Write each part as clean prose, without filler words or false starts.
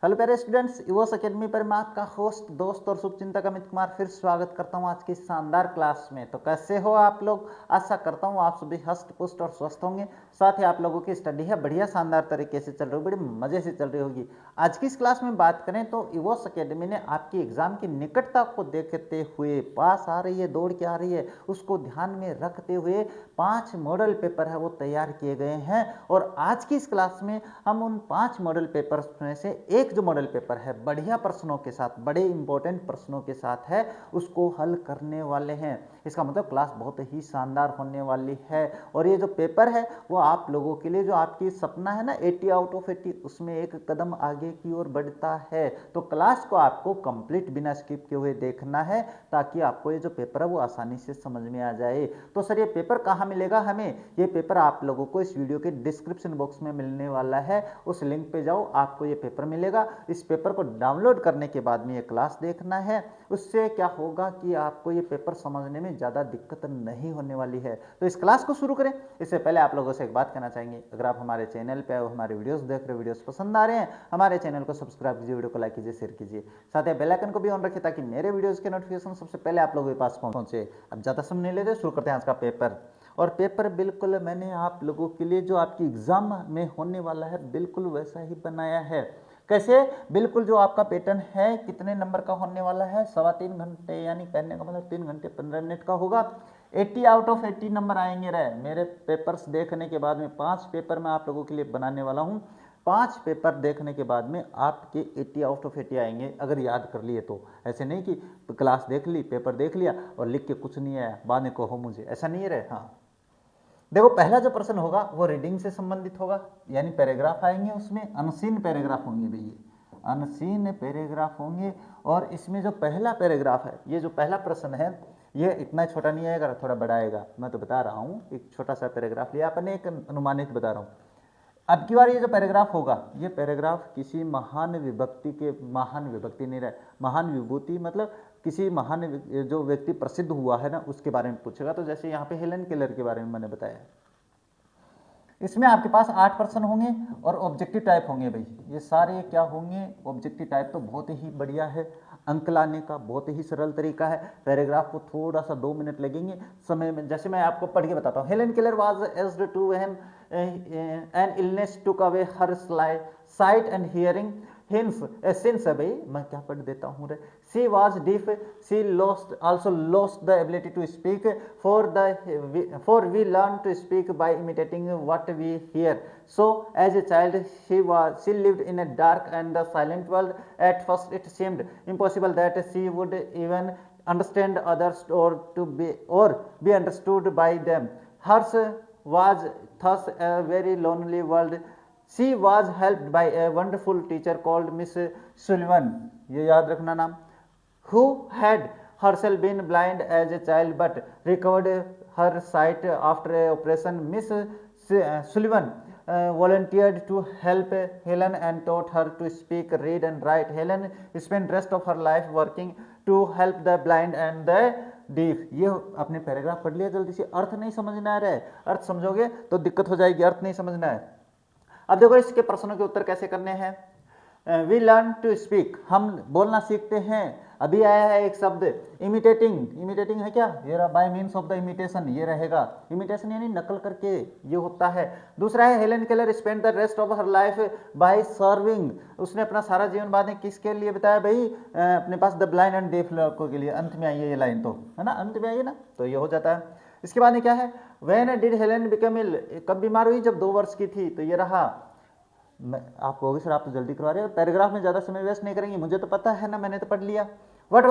Hello प्यारे students, इवोस academy पर मैं आपका होस्ट दोस्त और शुभचिंतक अमित कुमार फिर स्वागत करता हूं आज की शानदार क्लास में। तो कैसे हो आप लोग? आशा करता हूं आप सभी हष्ट पुष्ट और स्वस्थ होंगे। साथ ही आप लोगों की स्टडी है बढ़िया शानदार तरीके से चल रही होगी, बड़ी मजे से चल रही होगी। आज की इस क्लास में बात करें तो इवोस एकेडमी ने आपकी एग्जाम की निकटता को देखते हुए, पास आ रही है, दौड़ के आ रही है, उसको ध्यान में रखते हुए 5 मॉडल पेपर है वो तैयार किए गए हैं। और आज की इस क्लास में हम उन 5 मॉडल पेपर्स में से एक जो मॉडल पेपर है बढ़िया प्रश्नों के साथ, बड़े इंपॉर्टेंट प्रश्नों के साथ है, उसको हल करने वाले हैं। इसका मतलब क्लास बहुत ही शानदार होने वाली है। और ये जो पेपर है वो आप लोगों के लिए, जो आपकी सपना है ना 80 आउट ऑफ 80, उसमें एक कदम आगे की ओर बढ़ता है। तो क्लास को आपको कंप्लीट बिना स्किप किए हुए देखना है ताकि आपको ये जो पेपर है वो आसानी से समझ में आ जाए। तो सर ये पेपर कहाँ मिलेगा हमें? ये पेपर आप लोगों को इस वीडियो के डिस्क्रिप्शन बॉक्स में मिलने वाला है। उस लिंक पे जाओ, आपको ये पेपर मिलेगा। इस पेपर को डाउनलोड करने के बाद में ये क्लास देखना है। उससे क्या होगा कि आपको ये पेपर समझने में ज़्यादा दिक्कत नहीं होने वाली है। तो इस क्लास को शुरू करें इससे पहले आप लोगों से एक बात कहना चाहेंगे, अगर आप हमारे चैनल पे हो, हमारे वीडियोस देख रहे हो, वीडियोस पसंद आ रहे हैं, हमारे चैनल को सब्सक्राइब कीजिए, वीडियो को लाइक कीजिए, शेयर कीजिए, साथ ही बेल आइकन को भी ऑन रखिए ताकि मेरे वीडियोस के नोटिफिकेशन सबसे पहले आप लोगों के पास पहुंचे। अब ज़्यादा समय नहीं लेते, शुरू करते हैं आज का पेपर। और पेपर बिल्कुल मैंने आप लोगों के लिए जो आपकी एग्जाम में होने वाला है बिल्कुल वैसा ही बनाया है। कैसे? बिल्कुल जो आपका पैटर्न है कितने नंबर का होने वाला है, 3.25 घंटे, यानी कहने का मतलब 3 घंटे 15 मिनट का होगा। 80 आउट ऑफ 80 नंबर आएंगे रहे मेरे पेपर्स देखने के बाद में। 5 पेपर मैं आप लोगों के लिए बनाने वाला हूँ। 5 पेपर देखने के बाद में आपके 80 आउट ऑफ 80 आएंगे, अगर याद कर लिए तो। ऐसे नहीं कि क्लास देख ली, पेपर देख लिया और लिख के कुछ नहीं आया, बाद में कहो मुझे, ऐसा नहीं रहे। हाँ देखो, पहला जो प्रश्न होगा वो रीडिंग से संबंधित होगा, यानी पैराग्राफ आएंगे, उसमें अनसीन पैराग्राफ होंगे भैया, अनसीन पैराग्राफ होंगे। और इसमें जो पहला पैराग्राफ है, ये जो पहला प्रश्न है, ये इतना छोटा नहीं आएगा, थोड़ा बड़ा आएगा। मैं तो बता रहा हूँ, एक छोटा सा पैराग्राफ लिया अपने, एक अनुमानित बता रहा हूँ। अब की बार ये जो पैराग्राफ होगा, ये पैराग्राफ किसी महान विभक्ति के, महान विभक्ति नहीं रहे, महान विभूति, मतलब किसी महान जो व्यक्ति प्रसिद्ध हुआ है ना उसके बारे में पूछेगा। तो जैसे यहाँ पे हेलन केलर के बारे में मैंने बताया। इसमें आपके पास 8 प्रश्न होंगे और ऑब्जेक्टिव टाइप होंगे भाई। ये सारे क्या होंगे? Objective type. तो बहुत ही बढ़िया है, अंक लाने का बहुत ही सरल तरीका है। पैराग्राफ को थोड़ा सा 2 मिनट लगेंगे समय में। जैसे मैं आपको पढ़ के बताता हूँ। Helen Keller was aged to an illness took away her sight and hearing hence since है भाई, मैं क्या पढ़ देता हूँ रे। She was deaf, she lost also lost the ability to speak, for we learn to speak by imitating what we hear. So as a child she lived in a dark and the silent world. At first it seemed impossible that she would even understand others or be understood by them. Hers was thus a very lonely world. She was helped by a wonderful teacher called Miss Sullivan, ये याद रखना नाम, who had herself been blind as a child but recovered her sight after a operation. Miss Sullivan volunteered to help Helen and taught her to speak, read and write. Helen spent rest of her life working to help the blind and the deaf. ये आपने paragraph पढ़ लिया, जल्दी से अर्थ नहीं समझना आ रहा है, अर्थ समझोगे तो दिक्कत हो जाएगी, अर्थ नहीं समझना है। अब देखो इसके प्रश्नों के उत्तर कैसे करने हैं। वी लर्न टू स्पीक, हम बोलना सीखते हैं। अभी आया है एक शब्द इमिटेटिंग, इमिटेटिंग है क्या? ये रहा, bye means of the imitation, ये रहेगा। इमिटेशन यानी नकल करके, ये होता है। दूसरा है Helen Keller spend the rest of her life by serving, उसने अपना सारा जीवन बाद में किसके लिए बिताया भाई? अपने पास द ब्लाइंड एंड डेफ लोगों के लिए। अंत में आई है ये लाइन, तो है ना, अंत में आई है ना, तो ये हो जाता है। इसके बाद में क्या है? व्हेन डिड हेलन बिकम इल, कब बीमार हुई? जब 2 वर्ष की थी। तो ये रहा। आप कहोगे सर आप तो जल्दी करवा रहे हो, पैराग्राफ में ज़्यादा समय वेस्ट नहीं करेंगे, मुझे तो पता है ना, मैंने तो पढ़ लिया। What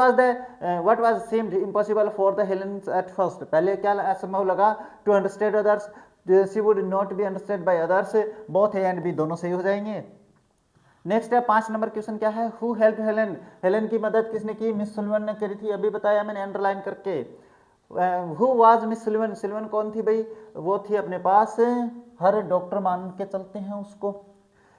was seemed impossible for the Helens at first, पहले क्या असंभव लगा? To understand others, she would not be understood by others, both A and B दोनों सही हो जाएंगे। नेक्स्ट है 5 नंबर क्वेश्चन, क्या है? Who helped Helen, हेलन की मदद किसने की? मिस सुलिवन ने करी थी, अभी बताया मैंने अंडरलाइन करके। Who was miss Sullivan, Sullivan कौन थी भाई? वो थी अपने पास, हर डॉक्टर मान के चलते हैं उसको।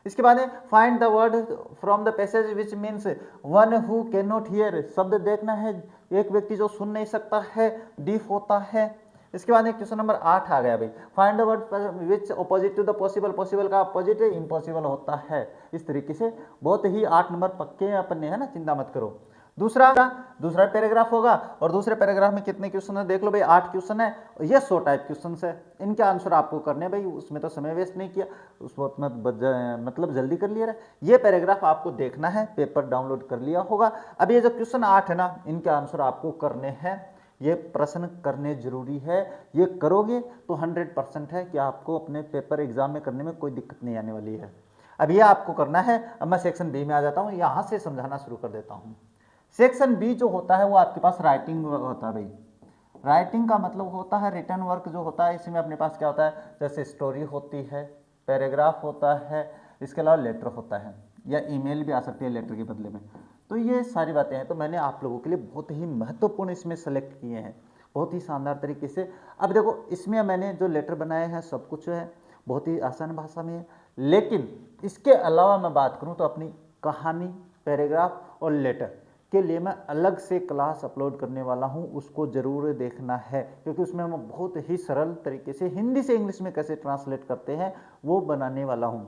इसके बाद find the word from the passage which means one who can not here, शब्द देखना है, एक व्यक्ति जो सुन नहीं सकता है, डीफ होता है। इसके बाद क्वेश्चन नंबर 8 आ गया भाई, find the word which opposite to the possible, possible का अपोजिट इम्पॉसिबल होता है। इस तरीके से बहुत ही 8 नंबर पक्के अपन ने, है ना, चिंता मत करो। दूसरा पैराग्राफ होगा, और दूसरे पैराग्राफ में कितने क्वेश्चन है देख लो भाई, 8 क्वेश्चन है। ये 100 टाइप क्वेश्चन है, इनके आंसर आपको करने भाई, उसमें तो समय वेस्ट नहीं किया, उसको मतलब जल्दी कर लिया। ये पैराग्राफ आपको देखना है, पेपर डाउनलोड कर लिया होगा। अब ये जो क्वेश्चन 8 है ना, इनके आंसर आपको करने हैं, ये प्रश्न करने जरूरी है। ये करोगे तो 100% है कि आपको अपने पेपर एग्जाम में करने में कोई दिक्कत नहीं आने वाली है। अब ये आपको करना है। अब मैं सेक्शन बी में आ जाता हूँ, यहाँ से समझाना शुरू कर देता हूँ। सेक्शन बी जो होता है वो आपके पास राइटिंग होता है भाई। राइटिंग का मतलब होता है रिटर्न वर्क जो होता है, इसमें अपने पास क्या होता है, जैसे स्टोरी होती है, पैराग्राफ होता है, इसके अलावा लेटर होता है, या ईमेल भी आ सकती है लेटर के बदले में। तो ये सारी बातें हैं, तो मैंने आप लोगों के लिए बहुत ही महत्वपूर्ण इसमें सेलेक्ट किए हैं, बहुत ही शानदार तरीके से। अब देखो, इसमें मैंने जो लेटर बनाए हैं सब कुछ है बहुत ही आसान भाषा में है, लेकिन इसके अलावा मैं बात करूं तो अपनी कहानी, पैराग्राफ और लेटर के लिए मैं अलग से क्लास अपलोड करने वाला हूं, उसको जरूर देखना है, क्योंकि उसमें मैं बहुत ही सरल तरीके से हिंदी से इंग्लिश में कैसे ट्रांसलेट करते हैं वो बनाने वाला हूं।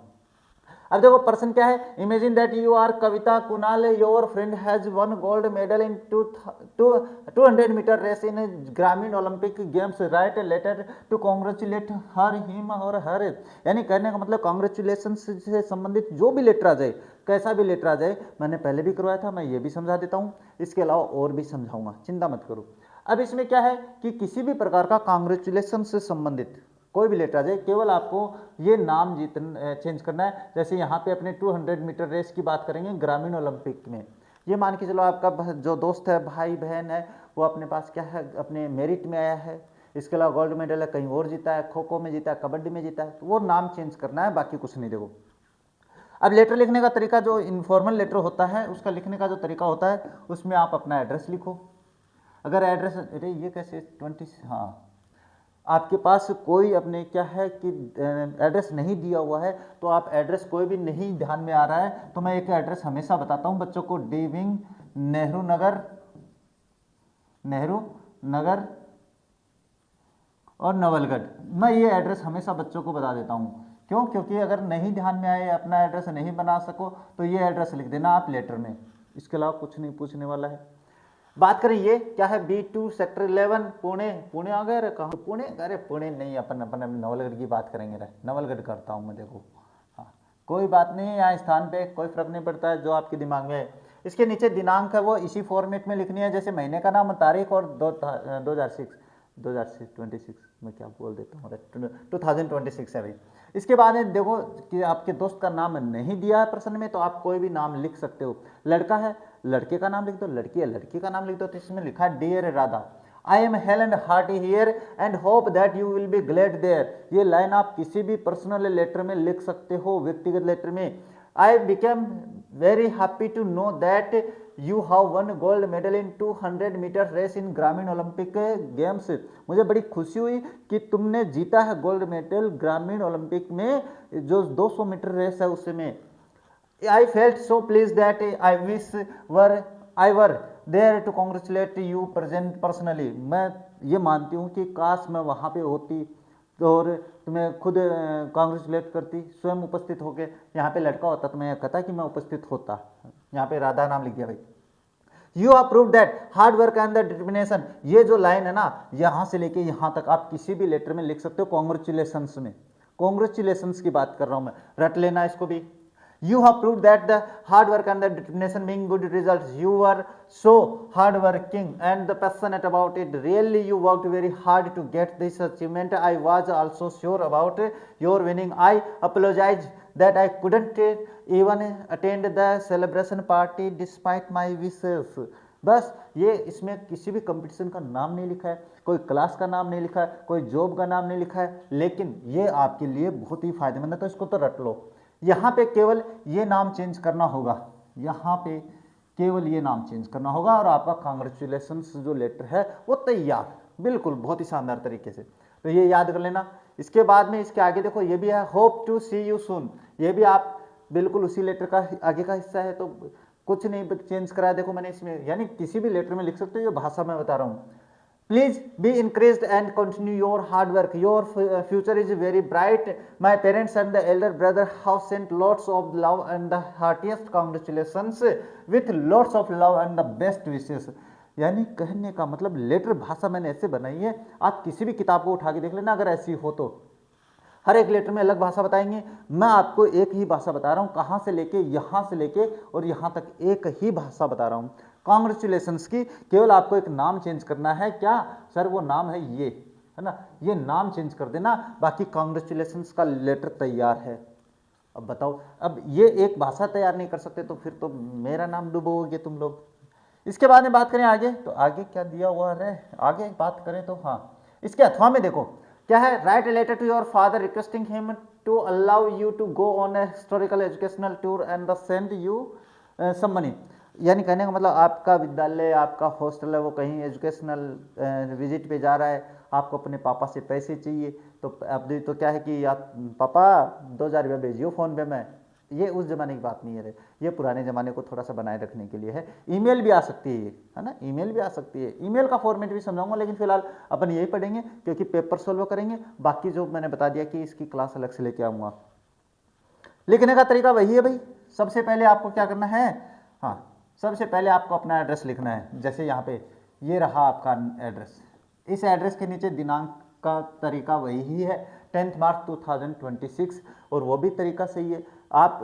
अब देखो प्रश्न क्या है, imagine that you are Kavita Kunal, your friend has won gold medal in 200 metre race in Gramin Olympic games, write a letter to congratulate her him और हर। यानी कहने का मतलब कॉन्ग्रेचुलेशन से संबंधित जो भी लेटर आ जाए, कैसा भी लेटर आ जाए, मैंने पहले भी करवाया था, मैं ये भी समझा देता हूँ, इसके अलावा और भी समझाऊंगा, चिंता मत करो। अब इसमें क्या है कि किसी भी प्रकार का कॉन्ग्रेचुलेशन से संबंधित कोई भी लेटर आ जाए, केवल आपको ये नाम चेंज करना है। जैसे यहाँ पे अपने 200 मीटर रेस की बात करेंगे ग्रामीण ओलंपिक में, ये मान के चलो आपका जो दोस्त है, भाई बहन है, वो अपने पास क्या है, अपने मेरिट में आया है, इसके अलावा गोल्ड मेडल है, कहीं और जीता है, खो खो में जीता है, कबड्डी में जीता है, तो वो नाम चेंज करना है, बाकी कुछ नहीं। देखो अब लेटर लिखने का तरीका, जो इनफॉर्मल लेटर होता है उसका लिखने का जो तरीका होता है, उसमें आप अपना एड्रेस लिखो। अगर एड्रेस, अरे ये कैसे 20, हाँ, आपके पास कोई अपने क्या है कि एड्रेस नहीं दिया हुआ है, तो आप एड्रेस कोई भी नहीं ध्यान में आ रहा है, तो मैं एक एड्रेस हमेशा बताता हूं बच्चों को, डी विंग, नेहरू नगर और नवलगढ़। मैं ये एड्रेस हमेशा बच्चों को बता देता हूं, क्यों, क्योंकि अगर नहीं ध्यान में आए, अपना एड्रेस नहीं बना सको, तो ये एड्रेस लिख देना आप लेटर में, इसके अलावा कुछ नहीं पूछने वाला है। बात करें ये क्या है, B2 सेक्टर 11 पुणे आ गए रे, कहाँ पुणे, अरे पुणे नहीं, अपन नवलगढ़ की बात करेंगे रे, नवलगढ़ करता हूँ मैं। देखो हाँ, कोई बात नहीं, यहाँ स्थान पे कोई फर्क नहीं पड़ता है, जो आपके दिमाग में है। इसके नीचे दिनांक है वो इसी फॉर्मेट में लिखनी है, जैसे महीने का नाम, तारीख और 2026 मैं क्या बोल देता हूँ, 2026 है भाई। इसके बाद देखो कि आपके दोस्त का नाम नहीं दिया है प्रश्न में, तो आप कोई भी नाम लिख सकते हो। लड़का है, लड़के का नाम लिख दो, लड़की है, लड़की का नाम लिख दो। तो इसमें लिखा है dear Radha, I am hale and hearty here and hope that you will be glad there. ये लाइन आप किसी भी पर्सनल लेटर में लिख सकते हो, व्यक्तिगत लेटर में। I became very happy to know that you have won gold medal in 200 metre race in Gramin Olympic games. मुझे बड़ी खुशी हुई कि तुमने जीता है गोल्ड मेडल ग्रामीण ओलंपिक में, जो 200 मीटर रेस है उसमें। I felt so pleased that I wish I were there to congratulate you personally। मैं ये मानती हूँ कि काश मैं वहाँ पे होती और तुम्हें खुद कॉन्ग्रेचुलेट करती, स्वयं उपस्थित होके। यहाँ पे लड़का होता तो मैं कहता कि मैं उपस्थित होता, यहाँ पे राधा नाम लिख दिया भाई। You have proved that hard work and the determination. ये जो लाइन है ना, यहाँ से लेके यहाँ तक आप किसी भी लेटर में लिख सकते हो, कॉन्ग्रेचुलेशंस में। कॉन्ग्रेचुलेशंस की बात कर रहा हूँ मैं, रट लेना इसको भी। You have proved that the hard work and the determination being good results. You were so hardworking and the passionate about it. Really, you worked very hard to get this achievement. I was also sure about your winning. I apologize that I couldn't even attend the celebration party despite my wishes. बस ये इसमें किसी भी competition का नाम नहीं लिखा है, कोई क्लास का नाम नहीं लिखा है, कोई जॉब का नाम नहीं लिखा है, लेकिन ये आपके लिए बहुत ही फायदेमंद है, तो इसको तो रट लो। यहाँ पे केवल ये नाम चेंज करना होगा, यहाँ पे केवल ये नाम चेंज करना होगा, और आपका कांग्रेचुलेशंस जो लेटर है वो तैयार, बिल्कुल बहुत ही शानदार तरीके से। तो ये याद कर लेना। इसके बाद में इसके आगे देखो, ये भी है hope to see you soon. ये भी आप बिल्कुल उसी लेटर का आगे का हिस्सा है, तो कुछ नहीं चेंज कराया। देखो मैंने इसमें, यानी किसी भी लेटर में लिख सकते हो, ये भाषा मैं बता रहा हूँ। Please be encouraged and continue your hard work. Your future is very bright. My parents and the elder brother have sent lots of love and the heartiest congratulations with lots of love and the best wishes. यानी कहने का मतलब letter भाषा मैंने ऐसे बनाई है, आप किसी भी किताब को उठा के देख लेना, अगर ऐसी हो तो हर एक लेटर में अलग भाषा बताएंगे। मैं आपको एक ही भाषा बता रहा हूँ, कहाँ से लेके यहाँ से लेके और यहाँ तक एक ही भाषा बता रहा हूँ। कांग्रेचुलेशंस की केवल आपको एक नाम चेंज करना है। क्या सर वो नाम है ये, है ना, ये नाम चेंज कर देना, बाकी कांग्रेचुलेशंस का लेटर तैयार है। अब बताओ, अब ये एक भाषा तैयार नहीं कर सकते तो फिर तो मेरा नाम डुबोगे तुम लोग। इसके बाद में बात करें आगे, तो आगे क्या दिया हुआ है, आगे बात करें तो हाँ, इसके अथवा में देखो क्या है, write a letter to your father requesting him to allow you to go on a historical educational tour and send you some money. यानी कहने का मतलब आपका विद्यालय, आपका हॉस्टल है वो कहीं एजुकेशनल विजिट पे जा रहा है, आपको अपने पापा से पैसे चाहिए, तो अब तो क्या है कि आप पापा 2000 रुपया भेजियो फ़ोन पे में। ये उस ज़माने की बात नहीं है रे, ये पुराने ज़माने को थोड़ा सा बनाए रखने के लिए है। ईमेल भी आ सकती है, है ना, ईमेल भी आ सकती है। ईमेल का फॉर्मेट भी समझाऊंगा, लेकिन फिलहाल अपन यही पढ़ेंगे क्योंकि पेपर सोल्व करेंगे। बाकी जो मैंने बता दिया कि इसकी क्लास अलग से लेके आऊँगा। लिखने का तरीका वही है भाई। सबसे पहले आपको क्या करना है, हाँ, सबसे पहले आपको अपना एड्रेस लिखना है। जैसे यहाँ पे ये रहा आपका एड्रेस, इस एड्रेस के नीचे दिनांक का तरीका वही है 10 मार्च 2026, और वो भी तरीका सही है। आप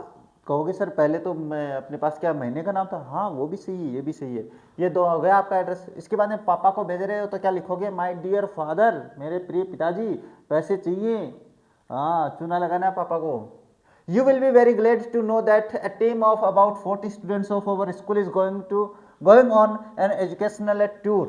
कहोगे सर पहले तो मैं अपने पास क्या महीने का नाम था, हाँ वो भी सही है, ये भी सही है। ये दो हो गया आपका एड्रेस। इसके बाद में पापा को भेज रहे हो तो क्या लिखोगे, माय डियर फादर, मेरे प्रिय पिताजी पैसे चाहिए, हाँ चूना लगाना है पापा को। You will be very glad to know that a team of about 40 students of our school is going on an educational tour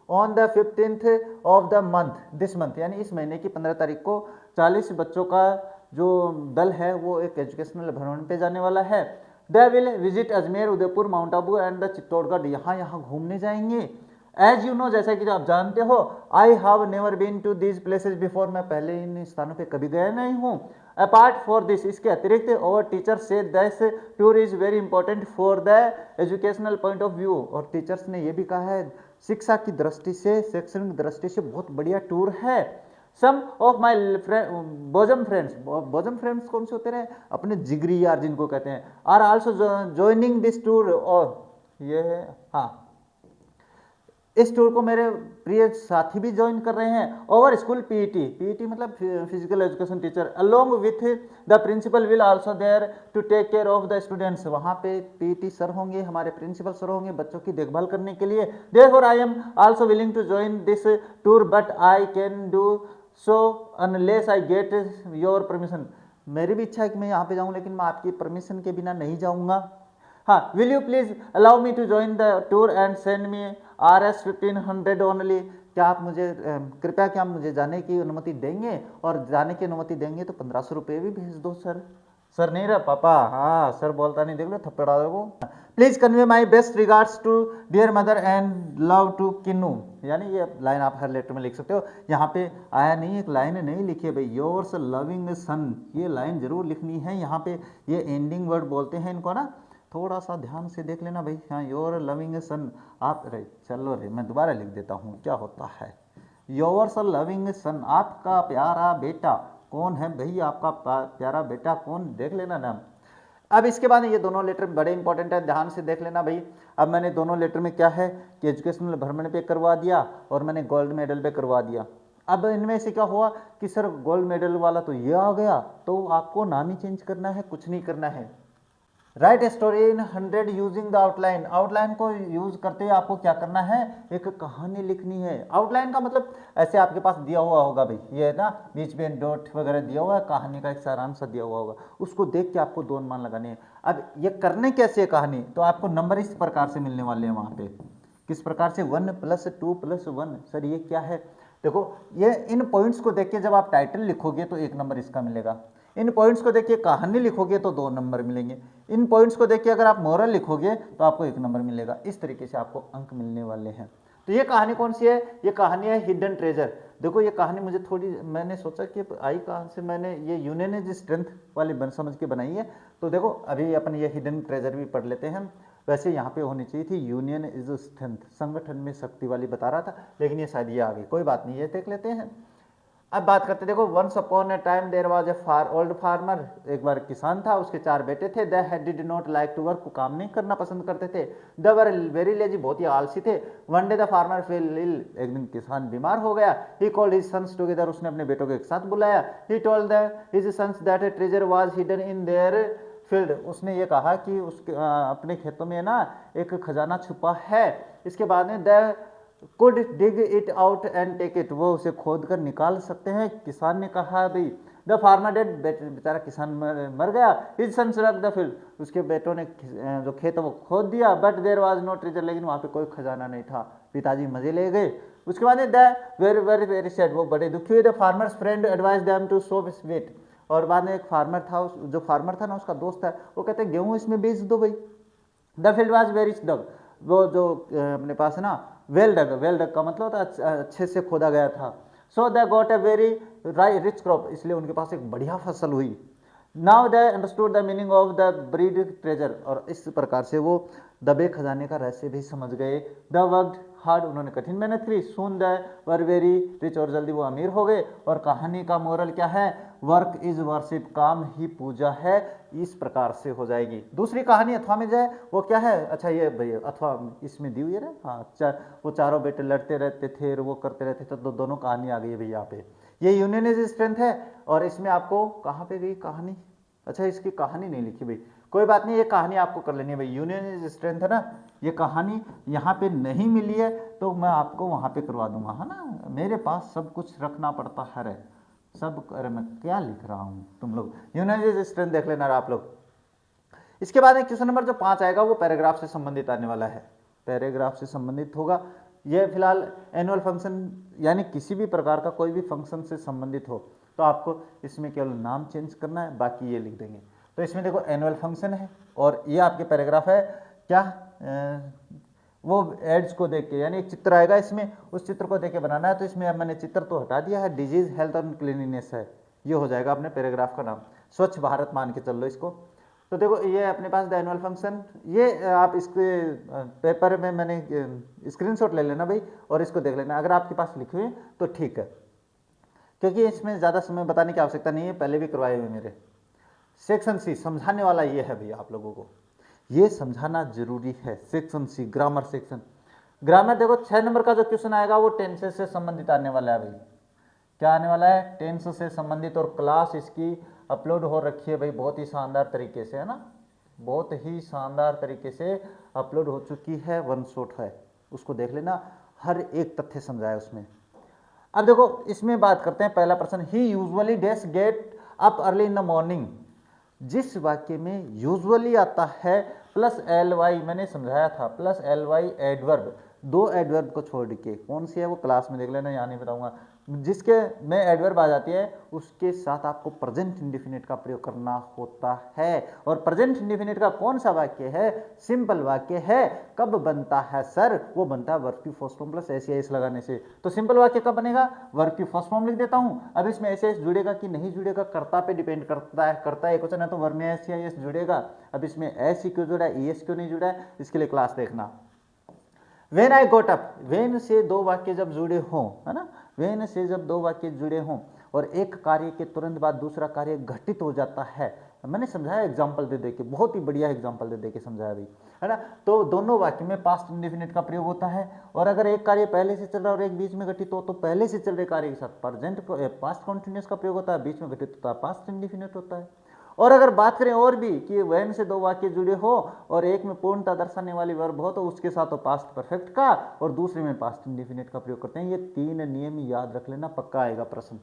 on the 15th of the month, this month, यानी इस महीने की 15 तारीख को 40 बच्चों का जो दल है वो एक एजुकेशनल भ्रमण पे जाने वाला है। They will visit Ajmer, Udaipur, mount Abu and the Chittorgarh, यहाँ घूमने जाएंगे। एज यू नो, जैसा कि आप जानते हो, I have never been to these places before, मैं पहले इन स्थानों पे कभी गया नहीं हूँ। अपार्ट फॉर दिस, इसके अतिरिक्त और टीचर से this tour is very important for the educational point of view, और टीचर्स ने ये भी कहा है शिक्षा की दृष्टि से, शैक्षणिक दृष्टि से बहुत बढ़िया टूर है। Some of my bosom friends, bosom friends कौन से होते हैं, अपने जिगरी यार जिनको कहते हैं, are also joining this tour, और ये है हाँ, इस टूर को मेरे प्रिय साथी भी ज्वाइन कर रहे हैं। ओवर स्कूल पीईटी, पीईटी मतलब physical education teacher, along with the principal will also there to take care of the students, वहाँ पे पीईटी सर होंगे, हमारे प्रिंसिपल सर होंगे बच्चों की देखभाल करने के लिए। Therefore I am also willing to join this tour but I can do so unless I get your permission, मेरी भी इच्छा है कि मैं यहाँ पे जाऊँ, लेकिन मैं आपकी परमिशन के बिना नहीं जाऊँगा। हाँ, will you please allow me to join the tour and send me RS 1500 only, क्या आप मुझे कृपया क्या मुझे जाने की अनुमति देंगे, और जाने की अनुमति देंगे तो 1500 रुपये भी भेज दो सर। सर नहीं रहा पापा, हाँ सर बोलता नहीं, देख लो थप्पड़ा दो। Please convey my best regards to dear mother and love to Kinnu, यानी ये लाइन आप हर लेटर में लिख सकते हो। यहाँ पे आया नहीं, एक लाइन नहीं लिखी है भाई, योर्स लविंग सन, ये लाइन जरूर लिखनी है। यहाँ पे ये एंडिंग वर्ड बोलते हैं इनको ना, थोड़ा सा ध्यान से देख लेना भाई। हाँ, योर लविंग सन, आप रे चलो रे मैं दोबारा लिख देता हूँ क्या होता है। योर्स लविंग सन, आपका प्यारा बेटा, कौन है भाई आपका प्यारा बेटा कौन, देख लेना नाम। अब इसके बाद ये दोनों लेटर बड़े इंपॉर्टेंट है, ध्यान से देख लेना भाई। अब मैंने दोनों लेटर में क्या है कि एजुकेशनल भ्रमण पे करवा दिया और मैंने गोल्ड मेडल पे करवा दिया। अब इनमें से क्या हुआ कि सर गोल्ड मेडल वाला तो ये आ गया, तो आपको नाम ही चेंज करना है, कुछ नहीं करना है। Right story in 100 using the outline, outline को यूज करते हुए आपको क्या करना है, एक कहानी लिखनी है। आउटलाइन का मतलब ऐसे आपके पास दिया हुआ होगा भाई, ये है ना, बीच में डॉट वगैरह दिया हुआ है, कहानी का एक सारांश सा दिया हुआ होगा, उसको देख के आपको 2 अनुमान लगाने हैं। अब ये करने कैसे कहानी, तो आपको नंबर इस प्रकार से मिलने वाले हैं वहाँ पे, किस प्रकार से 1 + 2 + 1। सर ये क्या है, देखो ये इन पॉइंट्स को देख के जब आप टाइटल लिखोगे तो 1 नंबर इसका मिलेगा, इन पॉइंट्स को देख के कहानी लिखोगे तो 2 नंबर मिलेंगे, इन पॉइंट्स को देख के अगर आप मोरल लिखोगे तो आपको 1 नंबर मिलेगा। इस तरीके से आपको अंक मिलने वाले हैं। तो ये कहानी कौन सी है, ये कहानी है हिडन ट्रेजर। देखो ये कहानी मुझे थोड़ी, मैंने सोचा कि आई कहाँ से, मैंने ये यूनियन स्ट्रेंथ वाली बन समझ के बनाई है। तो देखो अभी अपन ये हिडन ट्रेजर भी पढ़ लेते हैं। वैसे यहाँ पे होनी चाहिए थी यूनियन इज स्ट्रेंथ, संगठन में शक्ति वाली बता रहा था, लेकिन ये शायद ये आ गई, कोई बात नहीं, ये देख लेते हैं। अब बात करते, देखो once upon a time there was a old farmer, एक बार किसान था, उसके 4 बेटे थे। They did not like to work, काम नहीं करना पसंद करते थे। दे वर वेरी लेजी, बहुत ही आलसी थे। One day the farmer fell ill, एक दिन किसान बीमार हो गया। He called his sons together, उसने अपने बेटों को एक साथ बुलाया। He told his sons that a treasure was hidden in their field, उसने ये कहा कि उसके अपने खेतों में ना एक खजाना छुपा है। इसके बाद में they could dig it out and take it, वो उसे खोद कर निकाल सकते हैं। किसान ने कहा भाई, द फार्मर डेड, बेचारा किसान मर गया। His sons rake the field, उसके बेटों ने जो खेत वो खोद दिया। But there was no treasure, लेकिन वहाँ पे कोई खजाना नहीं था। पिताजी मजे ले गए। उसके बाद they very very very sad, वो बड़े दुखी हुए। The farmer's friend advise them to sow wheat, और बाद में एक फार्मर था, जो फार्मर था ना उसका दोस्त है, वो कहते हैं गेहूँ इसमें बेच दो भाई। द फील्ड वाज वेरी डग, वो जो अपने पास है ना वेल डग का मतलब होता है अच्छे से खोदा गया था। So they got a very rich crop, इसलिए उनके पास एक बढ़िया फसल हुई। Now they understood the meaning of the buried treasure, और इस प्रकार से वो दबे खजाने का रहस्य भी समझ गए। द वर्कड हार्ड, उन्होंने कठिन मेहनत की। Soon the were very rich, और जल्दी वो अमीर हो गए। और कहानी का मोरल क्या है? वर्क इज वर्शिप, काम ही पूजा है। इस प्रकार से हो जाएगी। दूसरी कहानी अथवा में जाए, वो क्या है? अच्छा ये भैया अथवा इसमें दी हुई है ना, हाँ, वो चारों बेटे लड़ते रहते थे, वो करते रहते थे, तो दोनों कहानी आ गई है भैया यहाँ पे। ये यूनियन इज स्ट्रेंथ है, और इसमें आपको कहाँ पे गई कहानी? अच्छा इसकी कहानी नहीं लिखी भाई, कोई बात नहीं, ये कहानी आपको कर लेनी है भाई। यूनियन इज स्ट्रेंथ है ना, ये कहानी यहाँ पे नहीं मिली है तो मैं आपको वहाँ पे करवा दूंगा, है ना। मेरे पास सब कुछ रखना पड़ता है सब। अरे मैं क्या लिख रहा हूँ, तुम लोग यूनियन इज स्ट्रेंथ देख लेना आप लोग। इसके बाद क्वेश्चन नंबर जो 5 आएगा वो पैराग्राफ से संबंधित आने वाला है, पैराग्राफ से संबंधित होगा। ये फिलहाल एनुअल फंक्शन यानी किसी भी प्रकार का कोई भी फंक्शन से संबंधित हो तो आपको इसमें केवल नाम चेंज करना है, बाकी ये लिख देंगे। तो इसमें देखो एनुअल फंक्शन है और ये आपके पैराग्राफ है क्या, वो एड्स को देख के, यानी एक चित्र आएगा इसमें, उस चित्र को देख के बनाना है। तो इसमें अब मैंने चित्र तो हटा दिया है, डिजीज हेल्थ और क्लीनिनेस है, ये हो जाएगा अपने पैराग्राफ का नाम। स्वच्छ भारत मान के चल लो इसको। तो देखो ये अपने पास द एनुअल फंक्शन, ये आप इसके पेपर में मैंने स्क्रीनशॉट ले लेना भाई और इसको देख लेना, अगर आपके पास लिखे हुए तो ठीक है, क्योंकि इसमें ज़्यादा समय बताने की आवश्यकता नहीं है, पहले भी करवाए हुए मेरे। सेक्शन सी समझाने वाला ये है भैया, आप लोगों को ये समझाना जरूरी है। Section C grammar section. Grammar देखो 6 नंबर का जो क्वेश्चन आएगा वो टेंसेस से संबंधित आने वाला है भाई। क्या आने वाला है? टेंस से संबंधित, और क्लास इसकी अपलोड हो रखी है भाई बहुत ही शानदार तरीके से, है ना, बहुत ही शानदार तरीके से अपलोड हो चुकी है, वन शॉट है, उसको देख लेना, हर एक तथ्य समझाया उसमें। अब देखो इसमें बात करते हैं, पहला प्रश्न, he usually dash get up early in the morning. जिस वाक्य में यूजुअली आता है प्लस एल वाई, मैंने समझाया था, plus L Y adverb, 2 adverb को छोड़ के, कौन सी है वो क्लास में देख लेना, यहाँ नहीं बताऊंगा। जिसके में एडवर्ब आ जाती है उसके साथ आपको प्रेजेंट इंडेफिनिट का प्रयोग करना होता है। और प्रेजेंट इंडेफिनिट का कौन सा वाक्य है? सिंपल वाक्य है। कब बनता है सर? वो बनता है वर्ब की फर्स्ट फॉर्म प्लस एस या एस लगाने से। तो सिंपल वाक्य कब बनेगा? वर्ब की फर्स्ट फॉर्म लिख देता हूं। अब इसमें एस या एस जुड़ेगा कि नहीं जुड़ेगा, कर्ता पे डिपेंड करता है। कर्ता एक क्वेश्चन है तो वर्ब में एस या एस जुड़ेगा। अब इसमें एस ही क्यों जुड़ा है, ईएस क्यों नहीं जुड़ा है, इसके लिए क्लास देखना। When I goat up, when से 2 वाक्य जब जुड़े हों, है ना, वेन से जब 2 वाक्य जुड़े हों और एक कार्य के तुरंत बाद दूसरा कार्य घटित हो जाता है, मैंने समझाया एग्जाम्पल दे दे के, बहुत ही बढ़िया एग्जाम्पल दे दे के समझाया भाई, है ना। तो दोनों वाक्य में पास्ट इंडेफिनिट का प्रयोग होता है, और अगर एक कार्य पहले से चल रहा है और एक बीच में घटित हो तो पहले से चल रहे कार्य के साथ प्रेजेंट पास्ट कॉन्टिन्यूस का प्रयोग होता है, बीच में घटित होता है पास्ट इंडेफिनिट होता है। और अगर बात करें और भी कि वैन से 2 वाक्य जुड़े हो और एक में पूर्णता दर्शाने वाली वर्ब हो तो उसके साथ तो पास्ट परफेक्ट का और दूसरे में पास्ट इंडेफिनिट का प्रयोग करते हैं। ये 3 नियम याद रख लेना, पक्का आएगा प्रश्न।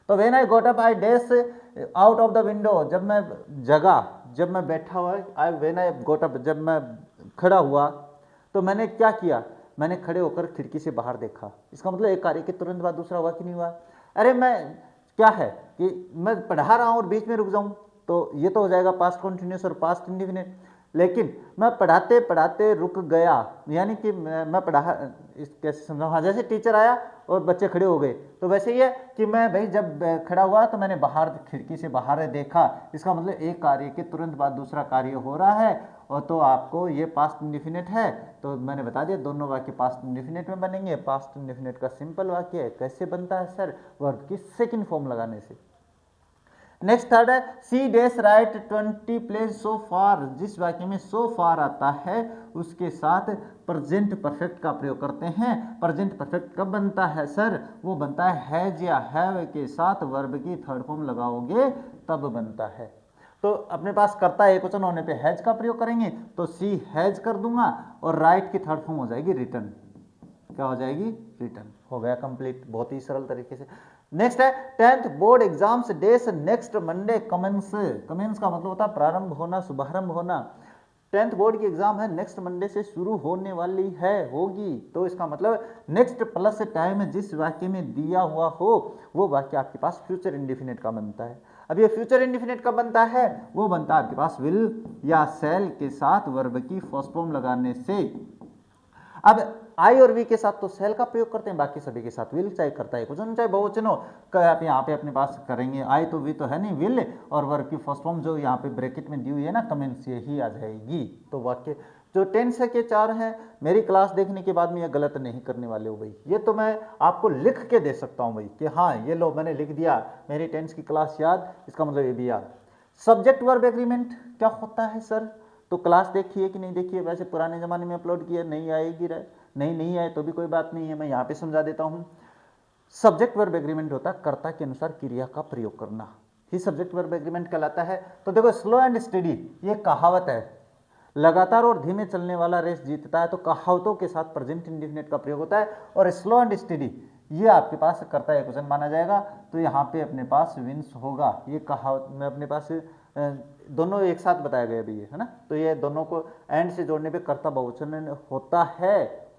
तो when I got up I dash out of the window, जब मैं जगा, जब मैं बैठा हुआ, I when I got up, जब मैं खड़ा हुआ तो मैंने क्या किया, मैंने खड़े होकर खिड़की से बाहर देखा। इसका मतलब एक कार्य के तुरंत बाद दूसरा हुआ कि नहीं हुआ। अरे मैं क्या है कि मैं पढ़ा रहा हूँ और बीच में रुक जाऊँ तो ये तो हो जाएगा पास्ट कॉन्टिन्यूस और पास्ट इंडेफिनिट। लेकिन मैं पढ़ाते पढ़ाते रुक गया, यानी कि मैं पढ़ा कैसे समझाऊँ, हाँ जैसे टीचर आया और बच्चे खड़े हो गए, तो वैसे ही है कि मैं भाई जब खड़ा हुआ तो मैंने बाहर खिड़की से बाहर देखा, इसका मतलब एक कार्य के तुरंत बाद दूसरा कार्य हो रहा है, और तो आपको ये पास्ट इंडेफिनिट है, तो मैंने बता दिया दोनों वाक्य पास्ट इंडेफिनिट में बनेंगे। पास्ट इंडेफिनिट का सिंपल वाक्य है, कैसे बनता है सर, वर्ब की सेकंड फॉर्म लगाने से। नेक्स्ट थर्ड है सी डैश राइट 20 प्लेज सो फार, जिस वाक्य में सो फार आता है उसके साथ प्रेजेंट परफेक्ट का प्रयोग करते हैं। प्रेजेंट परफेक्ट कब बनता है सर, वो बनता है हैज या हैव के साथ वर्ब की थर्ड फॉर्म लगाओगे तब बनता है। तो अपने पास करता है एक वचन होने पे हैज का प्रयोग करेंगे, तो सी हैज कर दूंगा और राइट की थर्ड फॉर्म हो जाएगी रिटर्न। क्या हो जाएगी, रिटर्न। हो गया कंप्लीट, बहुत ही सरल तरीके से। नेक्स्ट है 10th बोर्ड एग्जाम्स डेस नेक्स्ट मंडे कमेंस। कमेंस का मतलब होता है प्रारंभ होना, शुभारंभ होना। 10th बोर्ड की एग्जाम है नेक्स्ट मंडे से शुरू होने वाली है, होगी, तो इसका मतलब नेक्स्ट प्लस टाइम जिस वाक्य में दिया हुआ हो वो वाक्य आपके पास फ्यूचर इंडेफिनिट का बनता है। अब ये फ्यूचर इंडेफिनिट कब बनता है, वो बनता है आपके पास विल या शैल के साथ वर्ब की फर्स्ट फॉर्म लगाने से। अब आई और वी के साथ तो सेल का प्रयोग करते हैं, बाकी सभी के साथ विल, चाहे करता है क्वेश्चन चाहे बहुवचन हो। आप यहाँ पे अपने पास करेंगे आई तो वी तो है नहीं, विल और वर्ब की फर्स्ट फॉर्म जो यहाँ पे ब्रैकेट में दी हुई है ना कमेंट्स, यही आ जाएगी। तो वाक्य जो टेंस है के 4 हैं, मेरी क्लास देखने के बाद में ये गलत नहीं करने वाले हो भाई, ये तो मैं आपको लिख के दे सकता हूँ भाई कि हाँ ये लो मैंने लिख दिया, मेरी टेंस की क्लास याद, इसका मतलब ये भी याद। सब्जेक्ट वर्ब एग्रीमेंट क्या होता है सर, तो क्लास देखी है कि नहीं देखी है, वैसे पुराने ज़माने में अपलोड किया, नहीं आएगी नहीं आए तो भी कोई बात नहीं है, मैं यहाँ पे समझा देता हूँ। सब्जेक्ट वर्ब एग्रीमेंट होता है कर्ता के अनुसार क्रिया का प्रयोग करना, ही सब्जेक्ट वर्ब एग्रीमेंट कहलाता है। तो देखो स्लो एंड स्टडी ये कहावत है, लगातार और धीमे चलने वाला रेस जीतता है, तो कहावतों के साथ प्रेजेंट इंडेफिनिट का प्रयोग होता है। और स्लो एंड स्टडी ये आपके पास कर्ता एक वचन माना जाएगा, तो यहाँ पे अपने पास विंस होगा। ये कहावत में अपने पास दोनों एक साथ बताया गया भी है ना, तो ये दोनों को एंड से जोड़ने पे कर्ता बहुवचन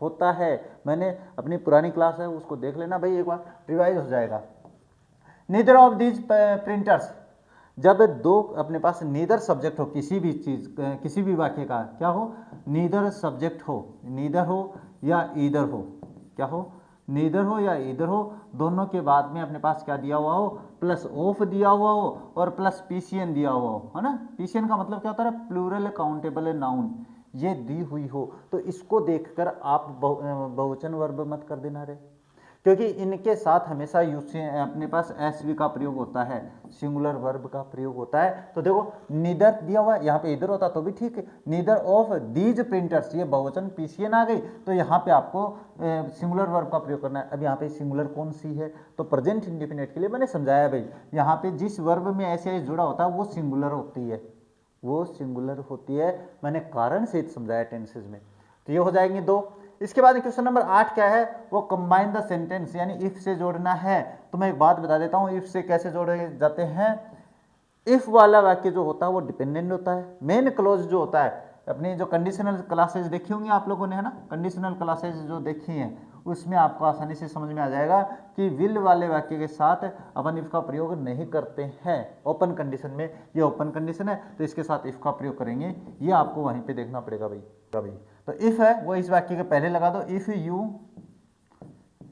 होता है। मैंने अपनी पुरानी क्लास है उसको देख लेना भाई, एक बार रिवाइज हो जाएगा। नीदर ऑफ दीज प्रिंटर्स, जब दो अपने पास नीदर सब्जेक्ट हो किसी भी चीज किसी भी वाक्य का, क्या हो, नीदर सब्जेक्ट हो, नीदर हो या ईदर हो, क्या हो, नीदर हो या ईदर हो, दोनों के बाद में अपने पास क्या दिया हुआ हो, प्लस ऑफ दिया हुआ हो और प्लस पीसीएन दिया हुआ हो, है ना। पीसीएन का मतलब क्या होता है, प्लूरल काउंटेबल नाउन, ये दी हुई हो, तो इसको देखकर आप बहुवचन वर्ब मत कर देना रे, क्योंकि इनके साथ हमेशा अपने पास एसवी का प्रयोग होता है, सिंगुलर वर्ब का प्रयोग होता है। तो देखो नीदर दिया हुआ, यहाँ पे इधर होता तो भी ठीक है, नीदर ऑफ दीज प्रिंटर्स, ये बहुवचन पीसीएन आ गई, तो यहाँ पे आपको सिंगुलर वर्ब का प्रयोग करना है। अब यहाँ पे सिंगुलर कौन सी है, तो प्रेजेंट इंडेफिनिट के लिए मैंने समझाया भाई, यहाँ पे जिस वर्ब में ऐसे जुड़ा होता है वो सिंगुलर होती है, वो सिंगुलर होती है, मैंने कारण सहित समझाया टेंसेज में। तो ये हो जाएंगे 2। इसके बाद क्वेश्चन नंबर 8 क्या है, वो कंबाइन द सेंटेंस, यानी इफ से जोड़ना है। तो मैं एक बात बता देता हूँ इफ से कैसे जोड़े जाते हैं। इफ वाला वाक्य जो होता है वो डिपेंडेंट होता है, मेन क्लोज जो होता है, अपनी जो कंडीशनल क्लासेज देखी होंगी आप लोगों ने, है ना, कंडीशनल क्लासेज जो देखी हैं उसमें आपको आसानी से समझ में आ जाएगा कि विल वाले वाक्य के साथ अपन इफ का प्रयोग नहीं करते हैं। ओपन कंडीशन में, ये ओपन कंडीशन है तो इसके साथ इफ का प्रयोग करेंगे, ये आपको वहीं पे देखना पड़ेगा भाई। तो इफ है वो इस वाक्य के पहले लगा दो, if you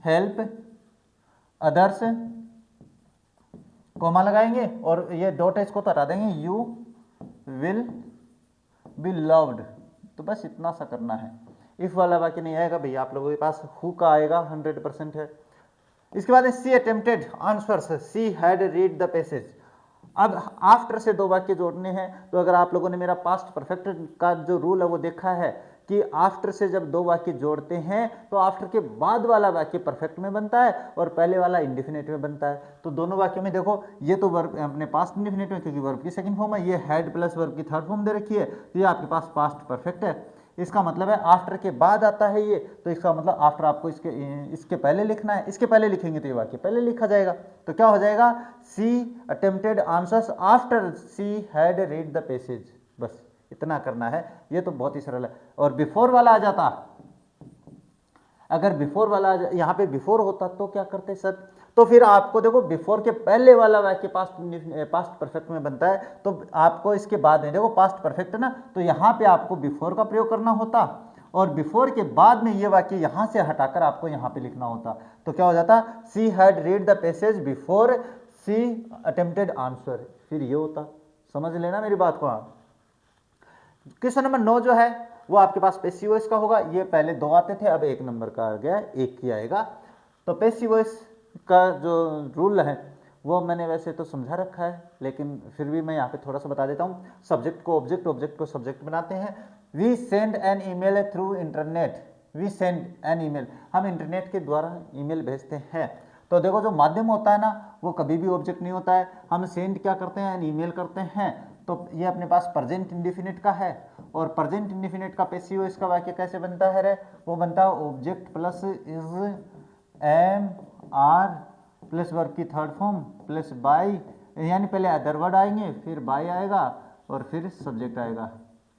help others, comma लगाएंगे और ये डॉट इसको तो हटा देंगे, यू विल बी लव्ड, तो बस इतना सा करना है। इफ वाला वाक्य नहीं आएगा भैया, आप लोगों के पास हु का आएगा, 100% है। इसके बाद she attempted answers, she had read the passage. अब आफ्टर से 2 वाक्य जोड़ने हैं, तो अगर आप लोगों ने मेरा पास्ट परफेक्ट का जो रूल है वो देखा है कि आफ्टर से जब 2 वाक्य जोड़ते हैं तो आफ्टर के बाद वाला वाक्य परफेक्ट में बनता है और पहले वाला इंडेफिनिट में बनता है। तो दोनों वाक्यों में देखो, ये तो वर्ब अपने पास्ट इंडेफिनिट में क्योंकि वर्ब की सेकंड फॉर्म है, ये हैड प्लस वर्ब की थर्ड फॉर्म दे रखी है, तो ये आपके पास पास्ट परफेक्ट है। इसका मतलब है आफ्टर के बाद आता है ये, तो इसका मतलब आफ्टर आपको इसके पहले लिखना है, इसके पहले लिखेंगे तो ये वाक्य पहले लिखा जाएगा। तो क्या हो जाएगा, she attempted answers after she had read the passage, बस इतना करना है, ये तो बहुत ही सरल है। और बिफोर वाला आ जाता, अगर बिफोर वाला यहाँ पे बिफोर होता तो क्या करते सर, तो फिर आपको देखो बिफोर के पहले वाला वाक्य पास्ट परफेक्ट में बनता है, तो आपको इसके बाद में देखो पास्ट परफेक्ट है ना, तो यहाँ पे आपको बिफोर का प्रयोग करना होता और बिफोर के बाद में ये वाक्य यहाँ से हटाकर आपको यहाँ पे लिखना होता। तो क्या हो जाता, she had read the passage before she attempted answer, फिर ये होता। समझ लेना मेरी बात को आप। क्वेश्चन नंबर 9 जो है वो आपके पास पैसिव वॉइस का होगा। ये पहले 2 आते थे, अब 1 नंबर का आ गया, 1 ही आएगा। तो पैसिव वॉइस का जो रूल है वो मैंने वैसे तो समझा रखा है, लेकिन फिर भी मैं यहाँ पे थोड़ा सा बता देता हूँ। सब्जेक्ट को ऑब्जेक्ट, ऑब्जेक्ट को सब्जेक्ट बनाते हैं। We send an email through internet, we send an email, हम इंटरनेट के द्वारा ईमेल भेजते हैं। तो देखो जो माध्यम होता है ना वो कभी भी ऑब्जेक्ट नहीं होता है। हम सेंड क्या करते हैं, ईमेल करते हैं, तो ये अपने पास प्रेजेंट इंडेफिनिट का है। और प्रेजेंट इंडेफिनिट का पैसिव वॉइस का वाक्य कैसे बनता है रे, वो बनता है object plus is am are plus verb की थर्ड फॉर्म प्लस बाई, यानी पहले अदर वर्ड आएंगे, फिर बाई आएगा और फिर सब्जेक्ट आएगा,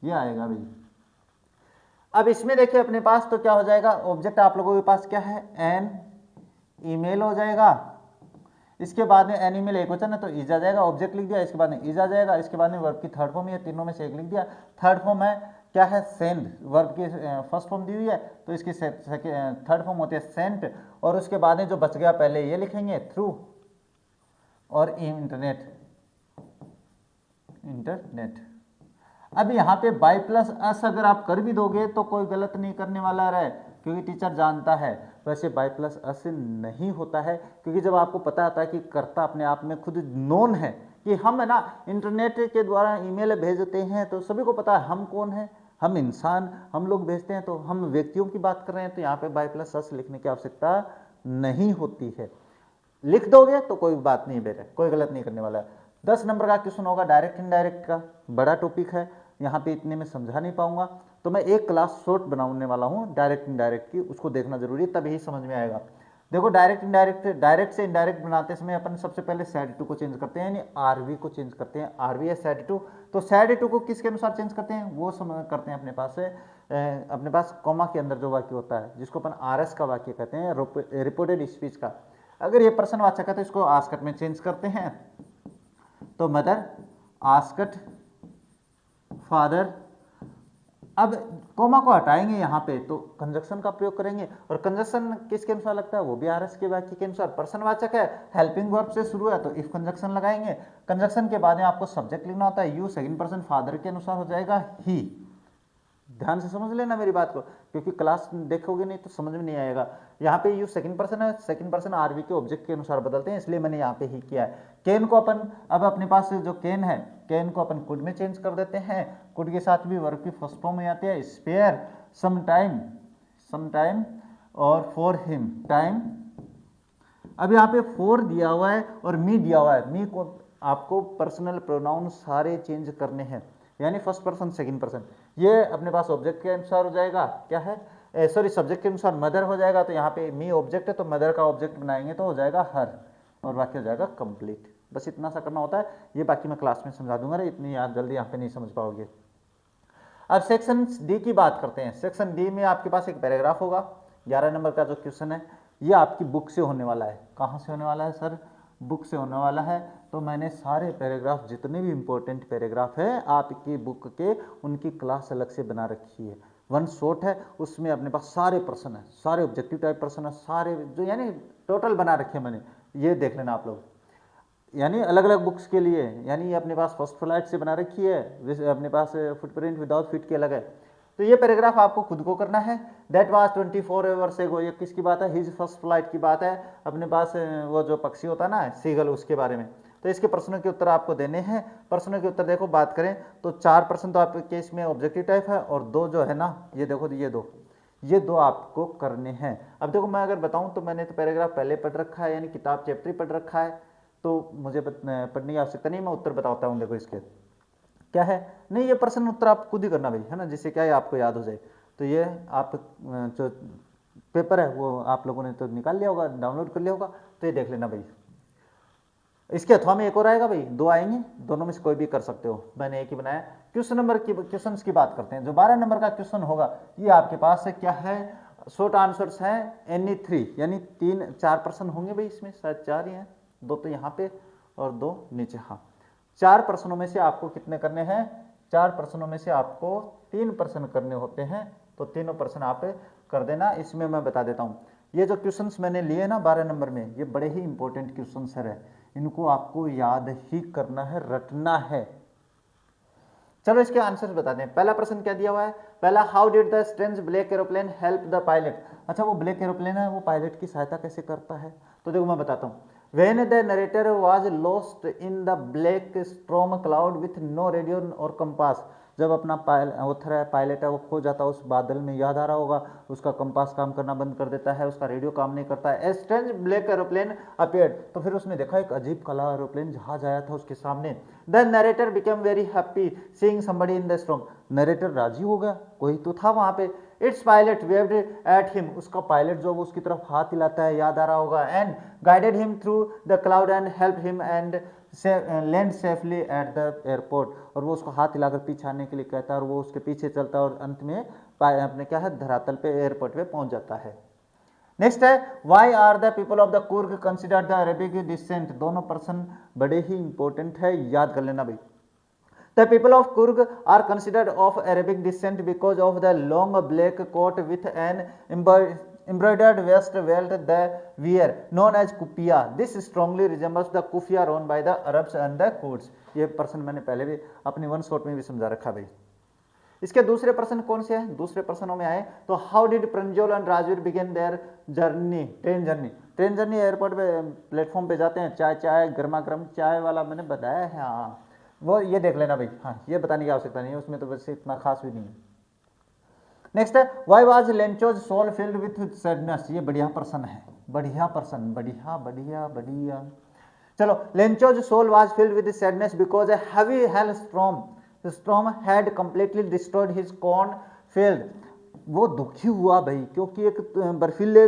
ये आएगा भाई। अब इसमें देखिए अपने पास तो क्या हो जाएगा, ऑब्जेक्ट आप लोगों के पास क्या है, एन ईमेल हो जाएगा। इसके बाद में एन ईमेल एक वचन है तो इज आ जाएगा, ऑब्जेक्ट लिख दिया, इसके बाद में इज आ जाएगा, इसके बाद में वर्ब की थर्ड फॉर्म, ये तीनों में से एक लिख दिया। थर्ड फॉर्म है क्या है, सेंड, वर्ब की फर्स्ट फॉर्म दी हुई है तो इसकी थर्ड फॉर्म होती है सेंट, और उसके बाद में जो बच गया पहले ये लिखेंगे थ्रू और इंटरनेट, इंटरनेट। अब यहाँ पे बाई प्लस अस अगर आप कर भी दोगे तो कोई गलत नहीं करने वाला रहे, क्योंकि टीचर जानता है। वैसे बाई प्लस अस नहीं होता है, क्योंकि जब आपको पता आता है कि कर्ता अपने आप में खुद नोन है कि हम है ना इंटरनेट के द्वारा ईमेल भेजते हैं, तो सभी को पता है हम कौन है, हम इंसान, हम लोग भेजते हैं, तो हम व्यक्तियों की बात कर रहे हैं, तो यहाँ पे बाई प्लस अस लिखने की आवश्यकता नहीं होती है। लिख दोगे तो कोई बात नहीं बेटा, कोई गलत नहीं करने वाला है। 10 नंबर का क्वेश्चन होगा डायरेक्ट इनडायरेक्ट का, बड़ा टॉपिक है, यहाँ पे इतने में समझा नहीं पाऊंगा, तो मैं एक क्लास शॉर्ट बनाने वाला हूँ डायरेक्ट इनडायरेक्ट की, उसको देखना जरूरी है, तभी समझ में आएगा। देखो डायरेक्ट इनडायरेक्ट, डायरेक्ट से इनडायरेक्ट बनाते समय अपन सबसे पहले सेड टू को चेंज करते हैं, यानी आरवी को चेंज करते हैं, आरवी है सेड टू। तो सेड टू को किसके अनुसार चेंज करते हैं, वो करते हैं अपने पास कॉमा के अंदर जो वाक्य होता है, जिसको अपन आरएस का वाक्य कहते हैं, रिपोर्टेड स्पीच का। अगर ये प्रश्नवाचक है तो इसको आस्कट में चेंज करते हैं, तो मदर आस्कट फादर। अब कोमा को हटाएंगे यहाँ पे तो कंजक्शन का प्रयोग करेंगे, और कंजक्शन किसके अनुसार लगता है, वो भी आरएस के वाक्य के अनुसार। प्रश्नवाचक है, हेल्पिंग वर्ब से शुरू है तो इफ कंजक्शन लगाएंगे। कंजक्शन के बाद में आपको सब्जेक्ट लिखना होता है, यू सेकंड पर्सन फादर के अनुसार हो जाएगा ही। ध्यान से समझ लेना मेरी बात को, क्योंकि क्लास देखोगे नहीं तो समझ में नहीं आएगा। यहाँ पे यू सेकंड पर्सन है, सेकंड पर्सन आरवी के ऑब्जेक्ट के अनुसार बदलते हैं, इसलिए मैंने यहाँ पे ही किया है। केन को अपन, अब अपने पास जो केन है, केन को अपन कुड में चेंज कर देते हैं, कुड के साथ भी वर्ब की फर्स्ट फॉर्म में आती है स्पेयर, समटाइम और फॉर हिम टाइम। अब यहाँ पे फॉर दिया हुआ है और मी दिया हुआ है, मी को आपको पर्सनल प्रोनाउन सारे चेंज करने हैं, यानी फर्स्ट पर्सन सेकंड पर्सन। ये अपने पास ऑब्जेक्ट के अनुसार हो जाएगा, क्या है सॉरी सब्जेक्ट के अनुसार मदर हो जाएगा, तो यहाँ पे मी ऑब्जेक्ट है तो मदर का ऑब्जेक्ट बनाएंगे तो हो जाएगा हर, और वाक्य हो जाएगा कंप्लीट। बस इतना सा करना होता है, ये बाकी मैं क्लास में समझा दूंगा, इतनी याद जल्दी यहाँ पे नहीं समझ पाओगे। अब सेक्शन डी की बात करते हैं। सेक्शन डी में आपके पास एक पैराग्राफ होगा, 11 नंबर का जो क्वेश्चन है ये आपकी बुक से होने वाला है। कहाँ से होने वाला है सर, बुक से होने वाला है। तो मैंने सारे पैराग्राफ, जितने भी इंपॉर्टेंट पैराग्राफ है आपकी बुक के, उनकी क्लास अलग से बना रखी है। वन शॉट है, उसमें अपने पास सारे प्रश्न है, सारे ऑब्जेक्टिव टाइप प्रश्न है, सारे जो यानी टोटल बना रखे हैं मैंने, ये देख लेना आप लोग, यानी अलग अलग बुक्स के लिए। यानी अपने पास फर्स्ट फ्लाइट से बना रखी है, अपने पास फुटप्रिंट विदाउट फिट की अलग है। तो ये पैराग्राफ आपको खुद को करना है। दैट वाज 24 आवर्स एगो, ये किसकी बात है, हिज फर्स्ट फ्लाइट की बात है। अपने पास वो जो पक्षी होता है ना सीगल, उसके बारे में। तो इसके प्रश्नों के उत्तर आपको देने हैं। प्रश्नों के उत्तर देखो बात करें तो 4 प्रश्न तो आपके इसमें ऑब्जेक्टिव टाइप है, और 2 जो है ना, ये देखो ये दो आपको करने हैं। अब देखो मैं अगर बताऊं तो मैंने तो पैराग्राफ पहले पढ़ रखा है, यानी किताब चैप्टर पढ़ रखा है, तो मुझे पढ़ने की आवश्यकता नहीं, मैं उत्तर बताता हूँ। देखो इसके क्या है, नहीं ये प्रश्न उत्तर आप खुद ही करना भाई, है ना, जिससे क्या है आपको याद हो जाए। तो ये आप जो पेपर है वो आप लोगों ने तो निकाल लिया होगा, डाउनलोड कर लिया होगा, तो ये देख लेना भाई। इसके अथवा में एक और आएगा भाई, 2 आएंगे, दोनों में से कोई भी कर सकते हो, मैंने एक ही बनाया। क्वेश्चन की बात करते हैं। जो 12 नंबर का क्वेश्चन होगा ये आपके पास है क्या है, शॉर्ट आंसर्स हैं एनी 3, यानी 4 प्रश्न होंगे भाई इसमें, शायद 4 ही हैं, 2 तो यहाँ पे और 2 नीचे। हाँ, 4 प्रश्नों में से आपको कितने करने हैं, 4 प्रश्नों में से आपको 3 प्रश्न करने होते हैं, तो तीनों प्रश्न आप कर देना। इसमें मैं बता देता हूँ, ये जो क्वेश्चंस मैंने लिए ना 12 नंबर में, ये बड़े ही इंपॉर्टेंट क्वेश्चंस है, इनको आपको याद ही करना है, रटना है। चलो इसके आंसर बताते हैं। पहला प्रश्न क्या दिया हुआ है, पहला, how did the strange black aeroplane help the pilot. अच्छा, वो ब्लैक एरोप्लेन है, वो पायलट की सहायता कैसे करता है, तो देखो मैं बताता हूँ। When the narrator was lost in the black storm cloud with no radio और कंपास, जब अपना पायलट है वो खो जाता है उस बादल में, याद आ रहा होगा, उसका कंपास काम करना बंद कर देता है, उसका रेडियो काम नहीं करता है। A strange black aeroplane appeared, तो फिर उसने देखा एक अजीब काला एरोप्लेन जहाज आया था उसके सामने। The narrator became very happy seeing somebody in the storm, narrator राजी हो गया, कोई तो था वहां पे। It's pilot waived at him, उसका पायलट जो वो उसकी तरफ हाथ हिलाता है, याद आ रहा होगा। And guided him through the cloud and help him and land safely at the airport, और वो उसको हाथ हिलाकर पीछे आने के लिए कहता है और वो उसके पीछे चलता है और अंत में अपने क्या है धरातल पे एयरपोर्ट पे पहुंच जाता है। नेक्स्ट है, why are the people of the Coorg considered the Arabic descent, दोनों पर्सन बड़े ही इंपॉर्टेंट है, याद कर लेना भाई। The people of Kurg are considered of Arabic descent because of the long black coat with an embroidered vest belt they wear, known as kufiya. This strongly resembles the kufiya worn by the Arabs and the Kurds. ये प्रश्न मैंने पहले भी अपनी one shot में भी समझा रखा भाई। इसके दूसरे प्रश्न कौन से हैं, दूसरे प्रश्नों में आए तो how did Pranjol and Rajvir begin their journey, train journey airport पे प्लेटफॉर्म पे जाते हैं, चाय गर्मा गर्म चाय वाला मैंने बताया है, हाँ वो ये देख लेना भाई, हाँ ये बताने की आवश्यकता नहीं है, उसमें तो वैसे इतना खास भी नहीं है। नेक्स्ट है, why was Lencho's soul filled with sadness, ये बढ़िया प्रश्न है, बढ़िया प्रश्न, बढ़िया। चलो, Lencho's soul was filled with sadness because a heavy hail storm had completely destroyed his corn field, वो दुखी हुआ भाई क्योंकि एक बर्फीले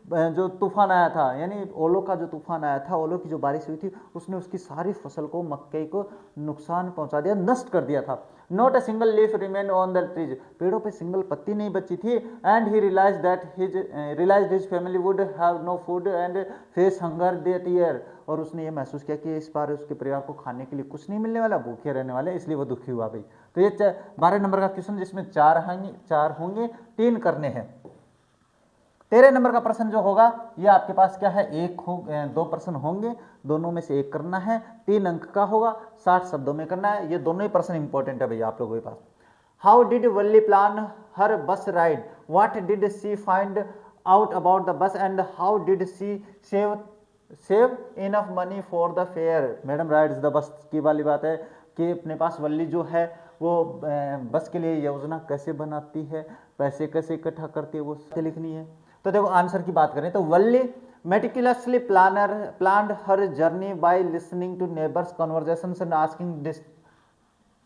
जो तूफान आया था, यानी ओलो का जो तूफान आया था, ओलो की जो बारिश हुई थी, उसने उसकी सारी फसल को, मक्के को नुकसान पहुंचा दिया, नष्ट कर दिया था। Not a single leaf remain on the trees, पेड़ों पे सिंगल पत्ती नहीं बची थी। And he realised his family would have no food and face hunger that year, और उसने ये महसूस किया कि इस बार उसके परिवार को खाने के लिए कुछ नहीं मिलने वाला, भूखे रहने वाले, इसलिए वो दुखी हुआ भाई। तो ये 12 नंबर का क्वेश्चन जिसमें 4 होंगे, 3 करने हैं। 13 नंबर का प्रश्न जो होगा ये आपके पास क्या है, 2 प्रश्न होंगे, दोनों में से 1 करना है, 3 अंक का होगा, 60 शब्दों में करना है। ये दोनों ही प्रश्न इंपॉर्टेंट है भैया आप लोगों के पास। How did Valli plan her bus ride, what did she find out about the bus and how did she save enough money for the fare. Madam rides the bus की वाली बात है कि अपने पास वल्ली जो है वो बस के लिए योजना कैसे बनाती है, पैसे कैसे इकट्ठा करती है, वो लिखनी है। तो देखो आंसर की बात करें तो Valli meticulously planned her journey by listening to neighbours conversations and asking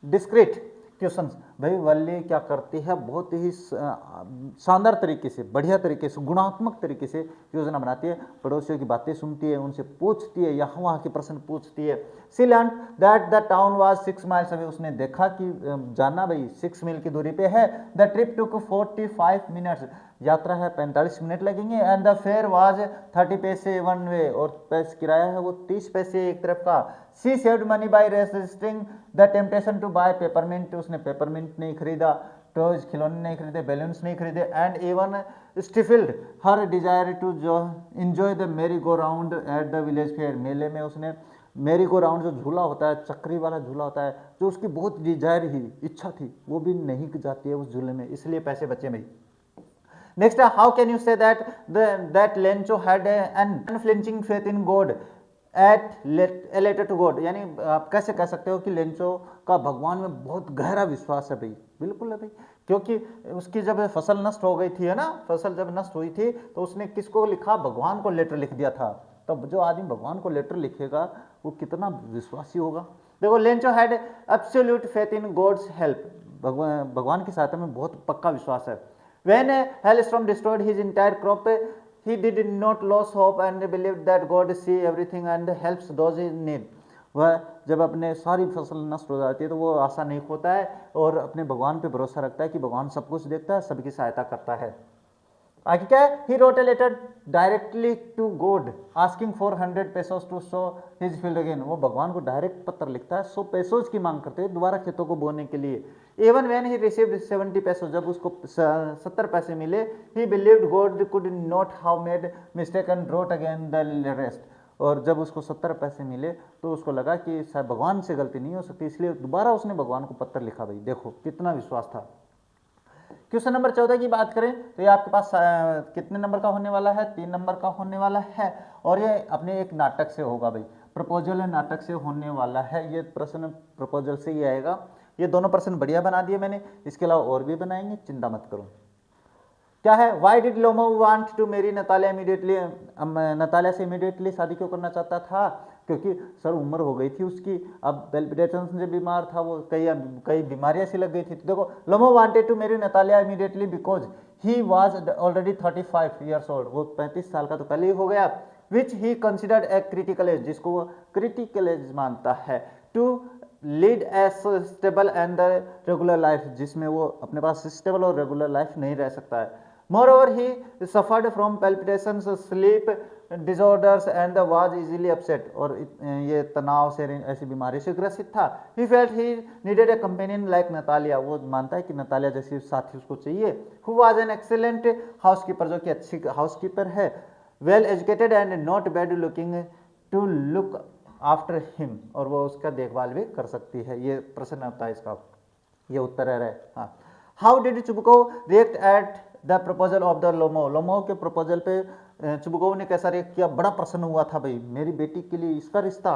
discreet questions. भाई वल्ली क्या करती है, बहुत ही शानदार तरीके से, बढ़िया तरीके से, गुणात्मक तरीके से योजना बनाती है, पड़ोसियों की बातें सुनती है, उनसे पूछती है, यहाँ वहाँ के प्रश्न पूछती है। She learn that the town was 6 miles away, उसने देखा कि जाना भाई 6 मील की दूरी पे है। द ट्रिप टुक 45 मिनट्स, यात्रा है 45 मिनट लगेंगे। एंड द फेयर वाज 30 पैसे वन वे, और पैसे किराया है वो 30 पैसे एक तरफ का। She saved money by resisting the temptation to buy peppermint, उसने पेपरमिंट नहीं खरीदा, टॉयज खिलौने नहीं खरीदे, बैलून्स नहीं खरीदे। And even stifled her desire to go enjoy the merry go round at the village fair, मेले में उसने मेरी गो राउंड जो झूला होता है, चक्री वाला झूला होता है, जो उसकी बहुत डिजायर ही इच्छा थी, वो भी नहीं जाती है उस झूले में, इसलिए पैसे बचे भाई। Next, how can you say that that Lencho had an unflinching faith in God at later to God, यानी आप कैसे कह सकते हो कि लेंचो का भगवान में बहुत गहरा विश्वास है भाई। बिल्कुल है भाई, क्योंकि उसकी जब फसल नष्ट हो गई थी है ना, फसल जब नष्ट हुई थी तो उसने किसको लिखा, भगवान को लेटर लिख दिया था। तब जो आदमी भगवान को लेटर लिखेगा वो कितना विश्वासी होगा। देखो, Lencho had absolute faith in God's help, भगवान की सहायता में बहुत पक्का विश्वास है। When a hailstorm destroyed his entire crop, he did not lose hope and believed that God see everything and helps those in need. वह जब अपने सारी फसल नष्ट हो जाती है तो वो आशा नहीं खोता है और अपने भगवान पे भरोसा रखता है कि भगवान सब कुछ देखता है, सबकी सहायता करता है। आगे क्या है, he wrote a letter directly to God asking for 100 pesos to show his field again. वो भगवान को डायरेक्ट पत्र लिखता है 100 pesos की मांग करते हैं दोबारा खेतों को बोने के लिए। Even when he received 70 pesos, जब उसको 70 पैसे मिले, ही believed God could not how made mistake and wrote again the rest. और जब उसको 70 पैसे मिले तो उसको लगा कि शायद भगवान से गलती नहीं हो सकती, इसलिए दोबारा उसने भगवान को पत्र लिखा। भाई देखो कितना विश्वास था। क्वेश्चन नंबर 14 की बात करें तो ये आपके पास कितने नंबर का होने वाला है, 3 नंबर का होने वाला है, और ये अपने एक नाटक से होगा भाई, प्रपोजल नाटक से होने वाला है। ये प्रश्न प्रपोजल से ही आएगा। ये दोनों प्रश्न बढ़िया बना दिए मैंने, इसके अलावा और भी बनाएंगे, चिंता मत करो। क्या है, why did लोमो want to marry Natalia immediately, Natalia से इमीडिएटली शादी क्यों करना चाहता था, क्योंकि सर उम्र हो गई थी उसकी, अब पेल्पिटेशन से बीमार था वो, कई बीमारियां सी लग गई थी। तो देखो, Lomov wanted to marry Natalia immediately because he was already 35 years old, वो 35 साल का तो पहले ही हो गया, which he considered a critical age, जिसको वो क्रिटिकल एज मानता है, to lead a stable and regular life, जिसमें वो अपने पास स्टेबल और रेगुलर लाइफ नहीं रह सकता है। Moreover, he suffered from palpitations, sleep disorders and was easily upset, और ये तनाव से ऐसी बीमारी से ग्रसित था। He felt he needed a companion like Natalia, वो मानता है कि नतालिया जैसी साथी उसको चाहिए। Who was an excellent housekeeper, जो कि अच्छी हाउसकीपर है, well educated and not bad looking to look after him, और वो उसका देखभाल भी कर सकती है। ये प्रश्न होता है इसका, ये उत्तर है। हाँ, How did Chubuko react at the proposal of the Lomov, Lomov के प्रपोजल पे चुबुकोव ने कैसा रिएक्ट किया, बड़ा प्रसन्न हुआ था भाई, मेरी बेटी के लिए इसका रिश्ता।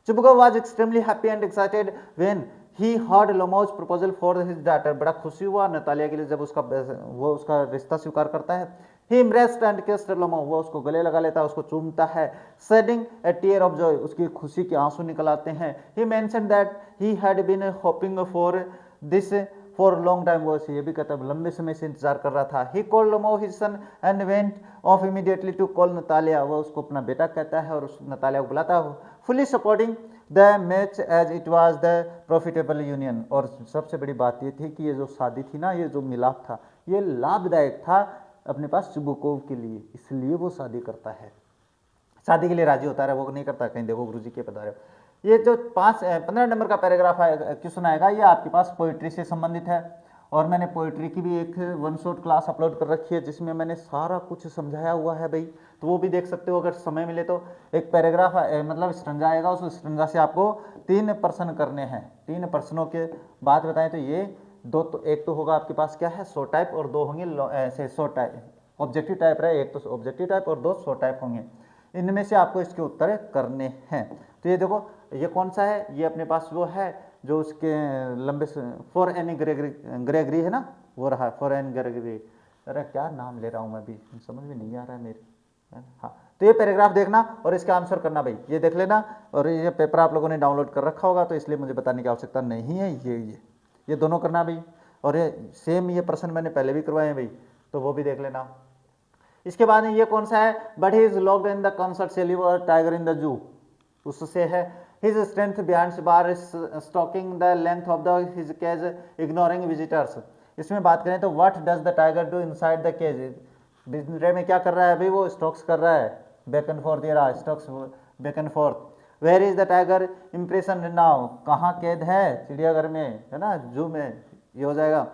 Chubukov was extremely happy and excited when he heard लोमोज proposal for his daughter, बड़ा खुशी हुआ नतालिया के लिए जब वो उसका रिश्ता स्वीकार करता है। He impressed and kissed Lomov, वो उसको गले लगा लेता है, उसको चूमता है। Shedding a tear of joy, उसकी खुशी के आंसू निकल आते हैं। He mentioned that he had been hoping for this for long time, वो ये भी कहता है लंबे समय से इंतजार कर रहा था। He called Lomov his son and went off immediately to call Natalia, वो उसको अपना बेटा कहता है और उस नतालिया को बुलाता है, fully supporting the match as it was the profitable union. और सबसे बड़ी बात ये थी कि ये जो शादी थी ना, ये जो मिलाप था, ये लाभदायक था अपने पास चुबुकोव के लिए, इसलिए वो शादी करता है, शादी के लिए राजी होता है, वो नहीं करता। कहीं देखो गुरुजी के बता रहे हो, ये जो 15 नंबर का पैराग्राफ आएगा, क्वेश्चन आएगा, ये आपके पास पोइट्री से संबंधित है, और मैंने पोइट्री की भी एक 1 शॉट क्लास अपलोड कर रखी है जिसमें मैंने सारा कुछ समझाया हुआ है भाई, तो वो भी देख सकते हो अगर समय मिले तो। एक पैराग्राफ मतलब स्टंजा आएगा, उस स्टंजा से आपको 3 प्रश्न करने हैं। 3 प्रश्नों के बात बताएं तो ये दो, तो एक तो होगा आपके पास क्या है, शॉर्ट टाइप, और 2 होंगे ऐसे शॉर्ट टाइप, ऑब्जेक्टिव टाइप रहे, एक तो ऑब्जेक्टिव टाइप और 2 शॉर्ट टाइप होंगे। इनमें से आपको इसके उत्तर करने हैं। तो ये देखो, ये कौन सा है, ये अपने पास वो है जो उसके लंबे फॉर एन ग्रेगरी है ना, वो रहा फॉर एन ग्रेगरी। अरे क्या नाम ले रहा हूँ मैं भी, समझ में नहीं आ रहा है मेरे। हाँ, तो ये पैराग्राफ देखना और इसका आंसर करना भाई, ये देख लेना। और ये पेपर आप लोगों ने डाउनलोड कर रखा होगा तो इसलिए मुझे बताने की आवश्यकता नहीं है। ये दोनों करना भाई, और ये सेम ये प्रश्न मैंने पहले भी करवाए हैं भाई, तो वो भी देख लेना। इसके बाद ये कौन सा है, but he is locked in the concrete cell of tiger in the zoo, उससे है his strength behind bar is stalking the length of the his cage ignoring visitors। इसमें बात करें तो what does the tiger do inside the cage, पिंजरे में क्या कर रहा है भाई, वो स्टॉक्स कर रहा है, बैक एंड फोर्थ ये रहा, stalks back and forth. Where is the tiger impression now, कहाँ कैद है, चिड़ियाघर में है ना, जू में, ये हो जाएगा।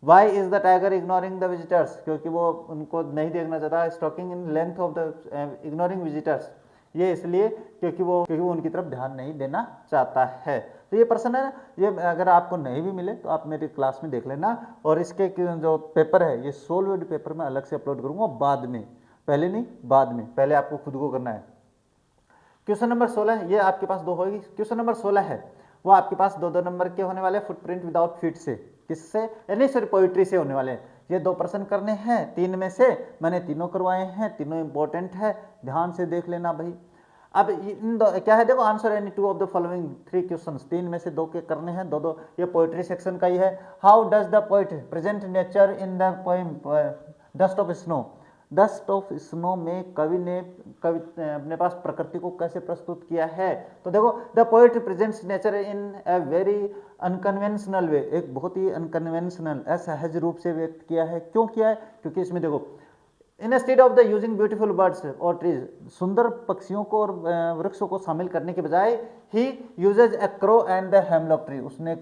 Why is the tiger ignoring the visitors, क्योंकि वो उनको नहीं देखना चाहता। Stalking in length of the ignoring visitors, ये इसलिए क्योंकि वो उनकी तरफ ध्यान नहीं देना चाहता है। तो ये प्रश्न है, ये अगर आपको नहीं भी मिले तो आप मेरी क्लास में देख लेना, और इसके जो पेपर है ये सोल्व्ड पेपर में अलग से अपलोड करूंगा बाद में, पहले नहीं बाद में, पहले आपको खुद को करना है। क्वेश्चन नंबर 16, ये आपके पास 2 होगी। क्वेश्चन नंबर 16 है वो आपके पास 2-2 नंबर के होने वाले, फुटप्रिंट विदाउट फीट से, किससे, यानी सॉरी पोइट्री से होने वाले। ये 2 प्रश्न करने हैं, 3 में से मैंने तीनों करवाए हैं, तीनों इंपॉर्टेंट है, ध्यान से देख लेना भाई। अब इन क्या है, देखो answer any 2 of the following 3 questions, 3 में से 2 के करने हैं, 2-2। ये पोइट्री सेक्शन का ही है। How does the poet present nature in the poem dust of snow, dust of snow में कवि ने अपने पास प्रकृति को कैसे प्रस्तुत किया है। तो देखो, the poet presents nature in a very unconventional way, एक बहुत ही अनकन्वेंशनल असहज रूप से व्यक्त किया है। क्यों किया है, क्योंकि इसमें देखो instead of the using beautiful birds और ट्रीज, सुंदर पक्षियों को और वृक्षों को शामिल करने के बजाय he uses a crow and the hemlock tree, उसने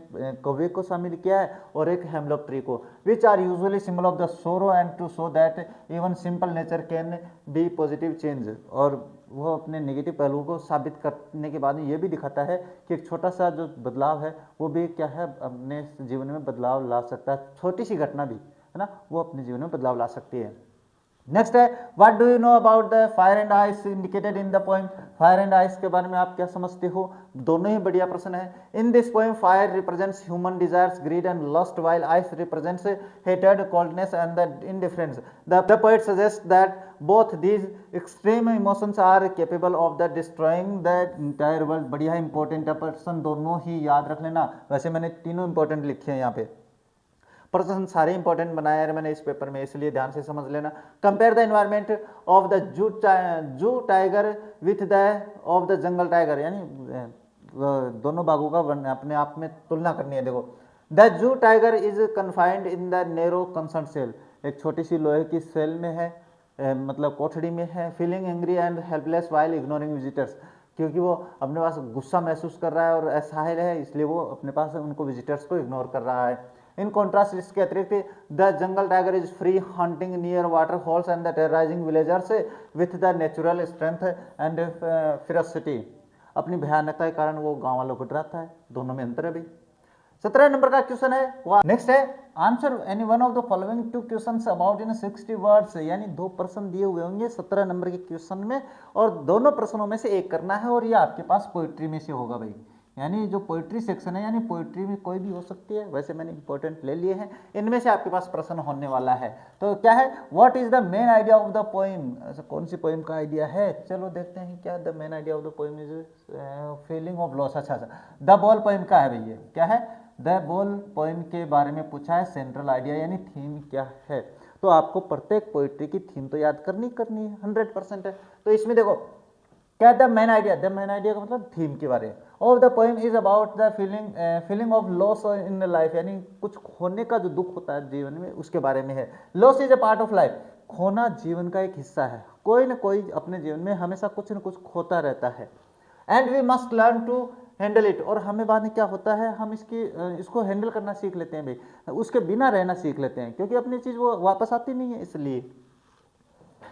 कौवे को शामिल किया है और एक हेमलॉक ट्री को, which are usually symbol of the sorrow and to show that even simple nature can be positive change, और वो अपने नेगेटिव पहलुओं को साबित करने के बाद में ये भी दिखाता है कि एक छोटा सा जो बदलाव है वो भी क्या है, अपने जीवन में बदलाव ला सकता है, छोटी सी घटना भी है ना, वो अपने जीवन में बदलाव ला सकती है। नेक्स्ट है, what do you know about the fire and ice indicated in the poem, fire and ice के बारे में आप क्या समझते हो, दोनों ही बढ़िया प्रश्न है। In this poem fire represents human desires, greed and lust, while ice represents hated, coldness and the indifference. The poet suggest that both these extreme emotions are capable of the destroying the entire world. बढ़िया important है प्रश्न, दोनों ही याद रख लेना, वैसे मैंने तीनों इंपॉर्टेंट लिखे हैं यहाँ पे, प्रश्न सारे इंपॉर्टेंट बनाए हैं मैंने इस पेपर में, इसलिए ध्यान से समझ लेना। Compare the environment of the zoo tiger with the of the jungle tiger, यानी दोनों बाघों का अपने आप में तुलना करनी है। देखो, the zoo tiger is confined in the narrow concern cell, एक छोटी सी लोहे की सेल में है, मतलब कोठड़ी में है। Feeling angry and helpless while ignoring visitors, क्योंकि वो अपने पास गुस्सा महसूस कर रहा है और असहाय है, इसलिए वो अपने पास उनको विजिटर्स को इग्नोर कर रहा है। इन कॉन्ट्रास्ट इसके अतिरिक्त the jungle tiger is free hunting near water holes and the terrorising villagers with the natural strength and ferocity, अपनी भयानकता के कारण वो गांव वालों को डराता है, दोनों में अंतर है भाई। 17 नंबर का क्वेश्चन है, नेक्स्ट है, answer any one of the following two questions about in 60 words, यानी 2 प्रश्न दिए हुए होंगे 17 नंबर के क्वेश्चन में, और दोनों प्रश्नों में से एक करना है, और ये आपके पास पोइट्री में से होगा भाई, यानी जो पोइट्री सेक्शन है, यानी पोइट्री में कोई भी हो सकती है, वैसे मैंने इंपॉर्टेंट ले लिए हैं, इनमें से आपके पास प्रश्न होने वाला है। तो क्या है, what is the main idea of the poem, ऐसा कौन सी पोएम का आइडिया है, चलो देखते हैं क्या। The main idea of the poem is feeling of loss. अच्छा, द बॉल पोएम का है भैया, क्या है, द बॉल पोएम के बारे में पूछा है, सेंट्रल आइडिया यानी थीम क्या है। तो आपको प्रत्येक पोइट्री की थीम तो याद करनी है, 100% है। तो इसमें देखो क्या, द मेन आइडिया का मतलब थीम के बारे में, of the poem is about the feeling of loss in life, यानी कुछ खोने का जो दुख होता है जीवन में, उसके बारे में है। Loss is a part of life, खोना जीवन का एक हिस्सा है, कोई ना कोई अपने जीवन में हमेशा कुछ न कुछ खोता रहता है। And we must learn to handle it, और हमें बाद में क्या होता है, हम इसको हैंडल करना सीख लेते हैं भाई, उसके बिना रहना सीख लेते हैं, क्योंकि अपनी चीज वो वापस आती नहीं है। इसलिए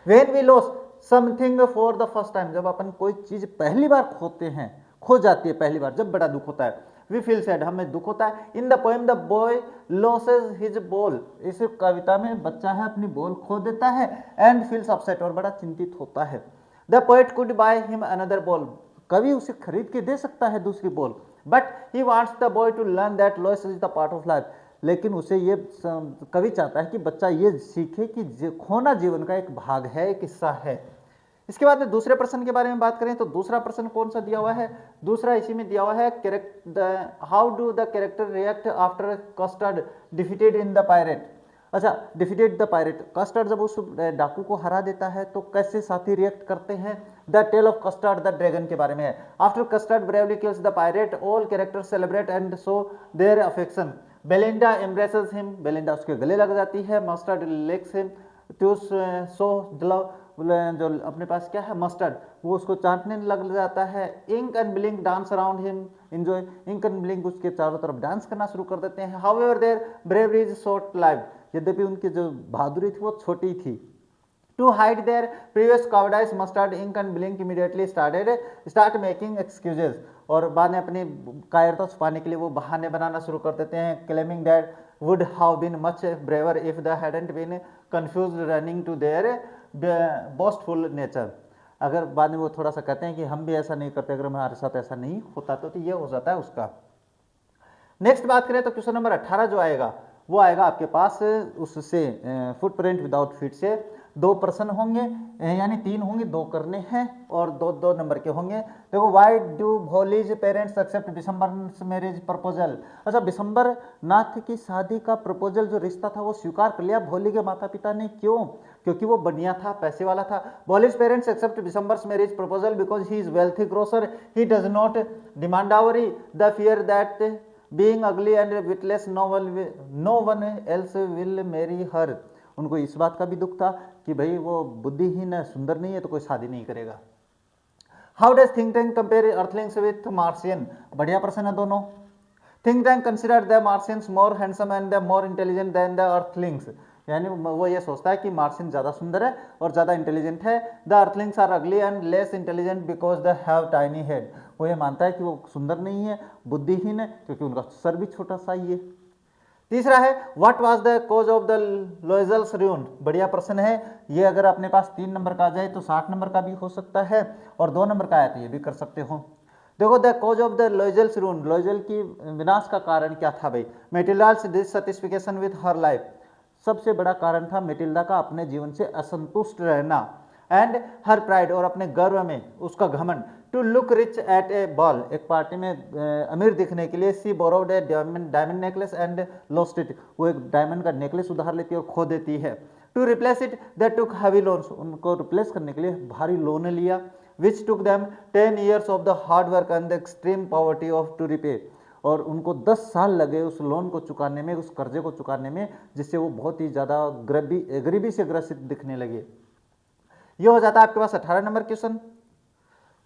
when we loss something for the first time, जब अपन कोई चीज पहली बार खोते हैं, खो जाती है पहली बार, जब बड़ा दुख होता है, वी फील सैड, हमें दुख होता है। In the poem the boy losses his ball, इस कविता में बच्चा है अपनी बॉल खो देता है, एंड फील्स अपसेट, और बड़ा चिंतित होता है। The poet could buy him another ball, कवि उसे खरीद के दे सकता है दूसरी ball, but he wants the boy to learn that loss is the part of life, लेकिन उसे ये कवि चाहता है कि बच्चा ये सीखे कि खोना जीवन का एक भाग है, एक हिस्सा है। इसके बाद में दूसरे प्रश्न के बारे में बात करें तो दूसरा प्रश्न कौन सा दिया हुआ है, दूसरा इसी में दिया हुआ है, how do the character react after custard defeated in the pirate. अच्छा, डिफीटेड द पायरेट, कस्टर्ड जब उस डाकू को हरा देता है तो कैसे साथी रिएक्ट करते हैं। The tale of Custard the dragon के बारे में है। After Custard bravely kills the pirate, all characters celebrate and show their affection. Belinda embraces him, Belinda उसके गले लग जाती है। Mustard licks him to show love, जो अपने पास क्या है मस्टर्ड, वो उसको चाटने लग जाता है। Ink and Blink dance around him enjoy, Ink and Blink उसके चारों तरफ डांस करना शुरू कर देते हैं। However their bravery is short lived, यद्यपि उनकी जो बहादुरी थी वो छोटी थी। To hide their previous cowardice Mustard Ink and Blink immediately start making excuses, और बाद में अपनी कायरता छुपाने के लिए वो बहाने बनाना शुरू कर देते हैं। Claiming that would have been much braver if the hadn't been confused running to their boastful nature, अगर बाद में वो थोड़ा सा कहते हैं कि हम भी ऐसा नहीं करते, अगर हमारे साथ ऐसा नहीं होता तो ये हो जाता है उसका। नेक्स्ट बात करें तो क्वेश्चन नंबर 18 जो आएगा वो आएगा आपके पास उससे फुटप्रिंट विदाउट फीट से। 2 प्रश्न होंगे, यानी 3 होंगे, 2 करने हैं और 2 नंबर के होंगे। देखो, why do Bholi's parents accept Bishamber marriage proposal. अच्छा, विशंबर नाथ की शादी का प्रपोजल जो रिश्ता था वो स्वीकार कर लिया भोली के माता पिता ने, क्यों, क्योंकि वो बढ़िया था, पैसे वाला था। Bholi's parents accept Bishamber's marriage proposal because he is wealthy grocer, he does not demand dowry, the fear that being ugly and witless no one else will marry her, उनको इस बात का भी दुख था कि भाई वो बुद्धिहीन है, सुंदर नहीं है, तो कोई शादी नहीं करेगा। How does think tank compare Earthlings with Martian? बढ़िया प्रश्न है दोनों। Think tank consider the Martians more handsome and the more intelligent then the Earthlings, यानी वो ये सोचता है कि मार्शियन ज़्यादा सुंदर है और ज़्यादा इंटेलिजेंट है। The earthlings are ugly and less intelligent because they have tiny head, वो ये मानता है कि वो सुंदर नहीं है, बुद्धिहीन है, क्योंकि उनका सर भी छोटा सा ही है। तीसरा है what was the cause of the Loisels' ruin? बढ़िया प्रश्न है ये। अगर अपने पास 3 नंबर का आ जाए तो 60 नंबर का भी हो सकता है, और 2 नंबर का आया तो ये भी कर सकते हो। देखो, the cause of the Loisels' ruin, Loisel की विनाश का कारण क्या था भाई? Matilda's dissatisfaction with her life, सबसे बड़ा कारण था मेटिल्डा का अपने जीवन से असंतुष्ट रहना, एंड हर प्राइड, और अपने गर्व में उसका घमंड, to look rich at a ball, एक पार्टी में अमीर दिखने के लिए she borrowed a diamond necklace and lost it, वो एक डायमंड का नेकलेस उधार लेती है और खो देती है। To replace it they took heavy loans, उनको रिप्लेस करने के लिए भारी लोन लिया, which took them 10 years of the hard work and the extreme poverty of to repay, और उनको 10 साल लगे उस लोन को चुकाने में, उस कर्जे को चुकाने में, जिससे वो बहुत ही ज़्यादा गरीबी से ग्रसित दिखने लगे। ये हो जाता है आपके पास 18 नंबर क्वेश्चन।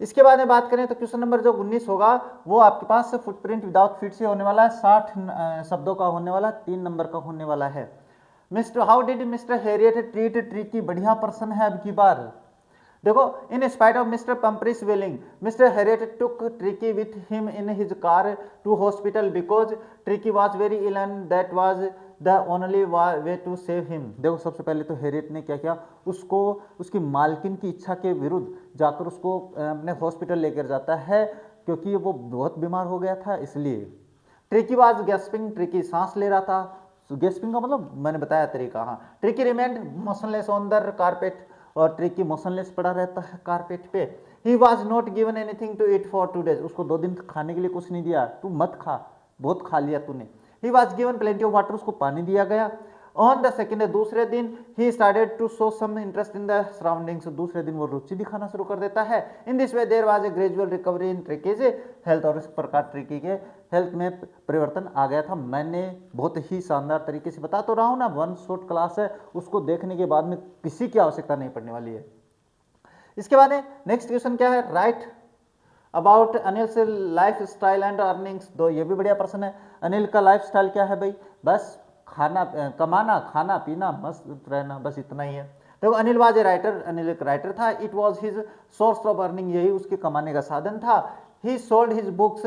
इसके बाद में बात करें तो क्वेश्चन नंबर जो 19 होगा वो आपके पास फुटप्रिंट विदाउट फीट से होने वाला है, 60 शब्दों का होने वाला, 3 नंबर का होने वाला है। Mister how did mister Herriot treat Tricki? बढ़िया प्रश्न है अब की बार। देखो, in spite of mister Pumphrey's willing, mister Herriot took Tricki with him in his car to hospital because Tricki was very ill and that was the only way to save him. देखो, सबसे पहले तो Harriet ने क्या किया, उसको उसकी मालकिन की इच्छा के विरुद्ध जाकर उसको अपने हॉस्पिटल लेकर जाता है, क्योंकि वो बहुत बीमार हो गया था इसलिए। ट्रिकी वाज गैस्पिंग, ट्रिकी सांस ले रहा था। गैस्पिंग का मतलब मैंने बताया तरीका। हाँ, Tricki remained motionless on the carpet, और ट्रिकी मोशनलेस पड़ा रहता है कारपेट पे। He was not given anything to eat for 2 days, उसको 2 दिन खाने के लिए कुछ नहीं दिया, तू मत खा, बहुत खा लिया तूने। He was given plenty of water, उसको पानी दिया गया। ऑन द सेकेंड, दूसरे दिन, he started to show some interest in the surroundings, दूसरे दिन वो रुचि दिखाना शुरू कर देता है। In this way there was a gradual recovery in Tricki's health, और इस प्रकार ट्रिकी के हेल्थ में परिवर्तन आ गया था। मैंने बहुत ही शानदार तरीके से बता तो रहा हूँ ना, 1 शॉट क्लास है, उसको देखने के बाद में किसी की आवश्यकता नहीं पड़ने वाली है। इसके बाद नेक्स्ट क्वेश्चन क्या है? राइट अबाउट अनिल से लाइफ स्टाइल एंड अर्निंग्स। दो, ये भी बढ़िया प्रश्न है। अनिल का लाइफ स्टाइल क्या है भाई? बस खाना, कमाना, खाना पीना, मस्त रहना, बस इतना ही है। देखो, Anil was a writer, Anil एक राइटर था। It was his source of earning, यही उसके कमाने का साधन था। He sold his books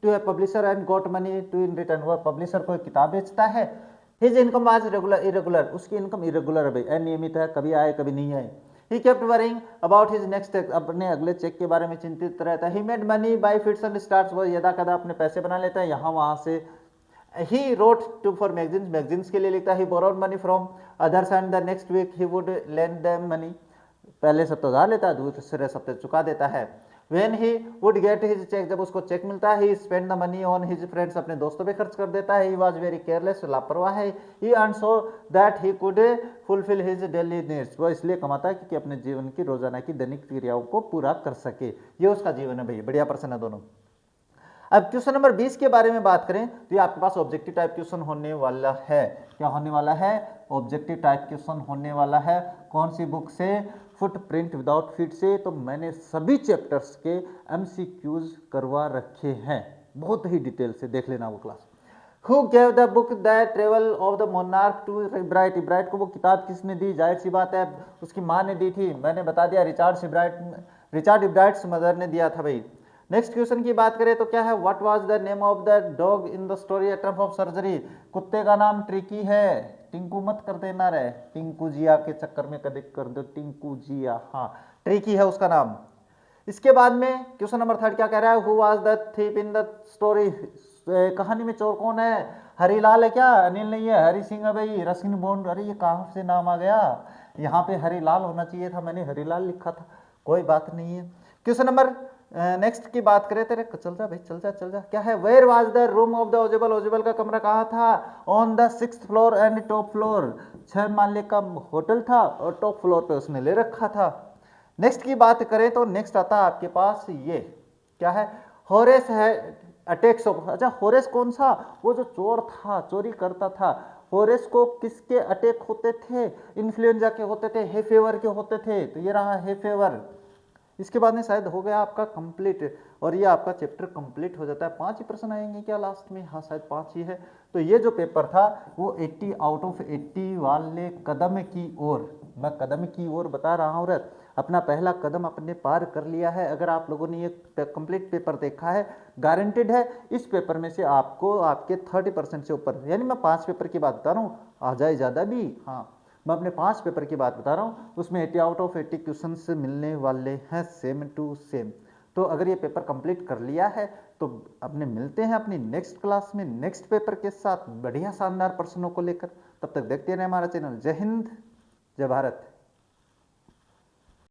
to a publisher and got money to in return, वह पब्लिशर को एक किताब बेचता है। हिज इनकम वाज इरेगुलर, उसकी इनकम इरेगुलर है भाई, अनियमित है, कभी आए कभी नहीं आए। He kept worrying about his next check, अपने अगले चेक के बारे में चिंतित रहता है। He made money by fits and starts, वो यदा कदा अपने पैसे बना लेता है यहाँ वहाँ से। He wrote to for magazines, magazines के लिए लिखता है। He borrowed money from others and the next week he would lend them money, पहले सप्ताह उधार लेता है, दूसरे सप्ताह चुका देता है। When he would get his check, जब उसको चेक मिलता है, he spent the money on his friends, अपने दोस्तों पे खर्च कर देता है। He was very careless, लापरवाह है। He earned so that he could fulfill his daily needs, वो इसलिए कमाता है कि अपने जीवन की रोजाना की दैनिक क्रियाओं को पूरा कर सके। ये उसका जीवन है भाई, बढ़िया प्रश्न है दोनों। अब क्वेश्चन नंबर 20 के बारे में बात करें तो ये आपके पास ऑब्जेक्टिव टाइप क्वेश्चन होने वाला है। क्या होने वाला है? ऑब्जेक्टिव टाइप क्वेश्चन होने वाला है। कौन सी बुक से? फुटप्रिंट विदाउट फीट से। तो मैंने सभी चैप्टर्स के एमसीक्यूज करवा रखे हैं, बहुत ही डिटेल से देख लेना वो class. Who gave the book The Travel of the Monarch to Ebrard? Ebright को वो किताब किसने दी? जाहिर सी बात है उसकी माँ ने दी थी, मैंने बता दिया, रिचार्ड इब्राइट्स मदर ने दिया था भाई। नेक्स्ट क्वेश्चन की बात करें तो क्या है? What was the name of the dog in the story A Trump of surgery? कुत्ते का नाम ट्रिकी है। टिंकू मत कर देना रे, टिंकू जिया के चक्कर में कभी कर दो टिंकू जिया। हाँ, ट्रिकी है उसका नाम। इसके बाद में क्वेश्चन नंबर 3 क्या कह रहा है? Who was the thief in the story? कहानी में चोर कौन है? हरिलाल है क्या? अनिल नहीं है, हरि सिंह है भाई, रस्किन बॉन्ड। अरे ये कहाँ से नाम आ गया? यहाँ पे हरिलाल होना चाहिए था, मैंने हरिलाल लिखा था, कोई बात नहीं है। क्वेश्चन नंबर नेक्स्ट की बात करें तेरे, चल जा भाई, चल जा। क्या है? Where was the room of the Ausable? Ausable का कमरा कहाँ था? On the 6th floor and top floor, 6 माले का होटल था और टॉप फ्लोर पे उसने ले रखा था। नेक्स्ट की बात करें तो नेक्स्ट आता है आपके पास ये, क्या है? होरेस है अटैक्स ऑफ। अच्छा, होरेस कौन सा? वो जो चोर था, चोरी करता था, होरेस को किसके अटैक होते थे? इन्फ्लुएंजा के होते थे, हे फेवर के होते थे। तो ये रहा हे फेवर। इसके बाद में शायद हो गया आपका कंप्लीट, और ये आपका चैप्टर कंप्लीट हो जाता है। 5 ही प्रश्न आएंगे क्या लास्ट में? हाँ शायद 5 ही है। तो ये जो पेपर था वो 80 आउट ऑफ 80 वाले कदम की ओर, मैं कदम की ओर बता रहा हूँ रे, अपना पहला कदम अपने पार कर लिया है। अगर आप लोगों ने ये कंप्लीट पेपर देखा है, गारंटेड है इस पेपर में से आपको आपके 30% से ऊपर, यानी मैं 5 पेपर की बात बता रहा हूँ, आ जाए ज़्यादा भी, हाँ मैं अपने 5 पेपर की बात बता रहा हूँ, उसमें 80 आउट ऑफ 80 क्वेश्चन मिलने वाले हैं सेम टू सेम। तो अगर ये पेपर कंप्लीट कर लिया है तो अपने मिलते हैं अपनी नेक्स्ट क्लास में नेक्स्ट पेपर के साथ बढ़िया शानदार प्रश्नों को लेकर। तब तक देखते रहे हमारा चैनल। जय हिंद, जय भारत।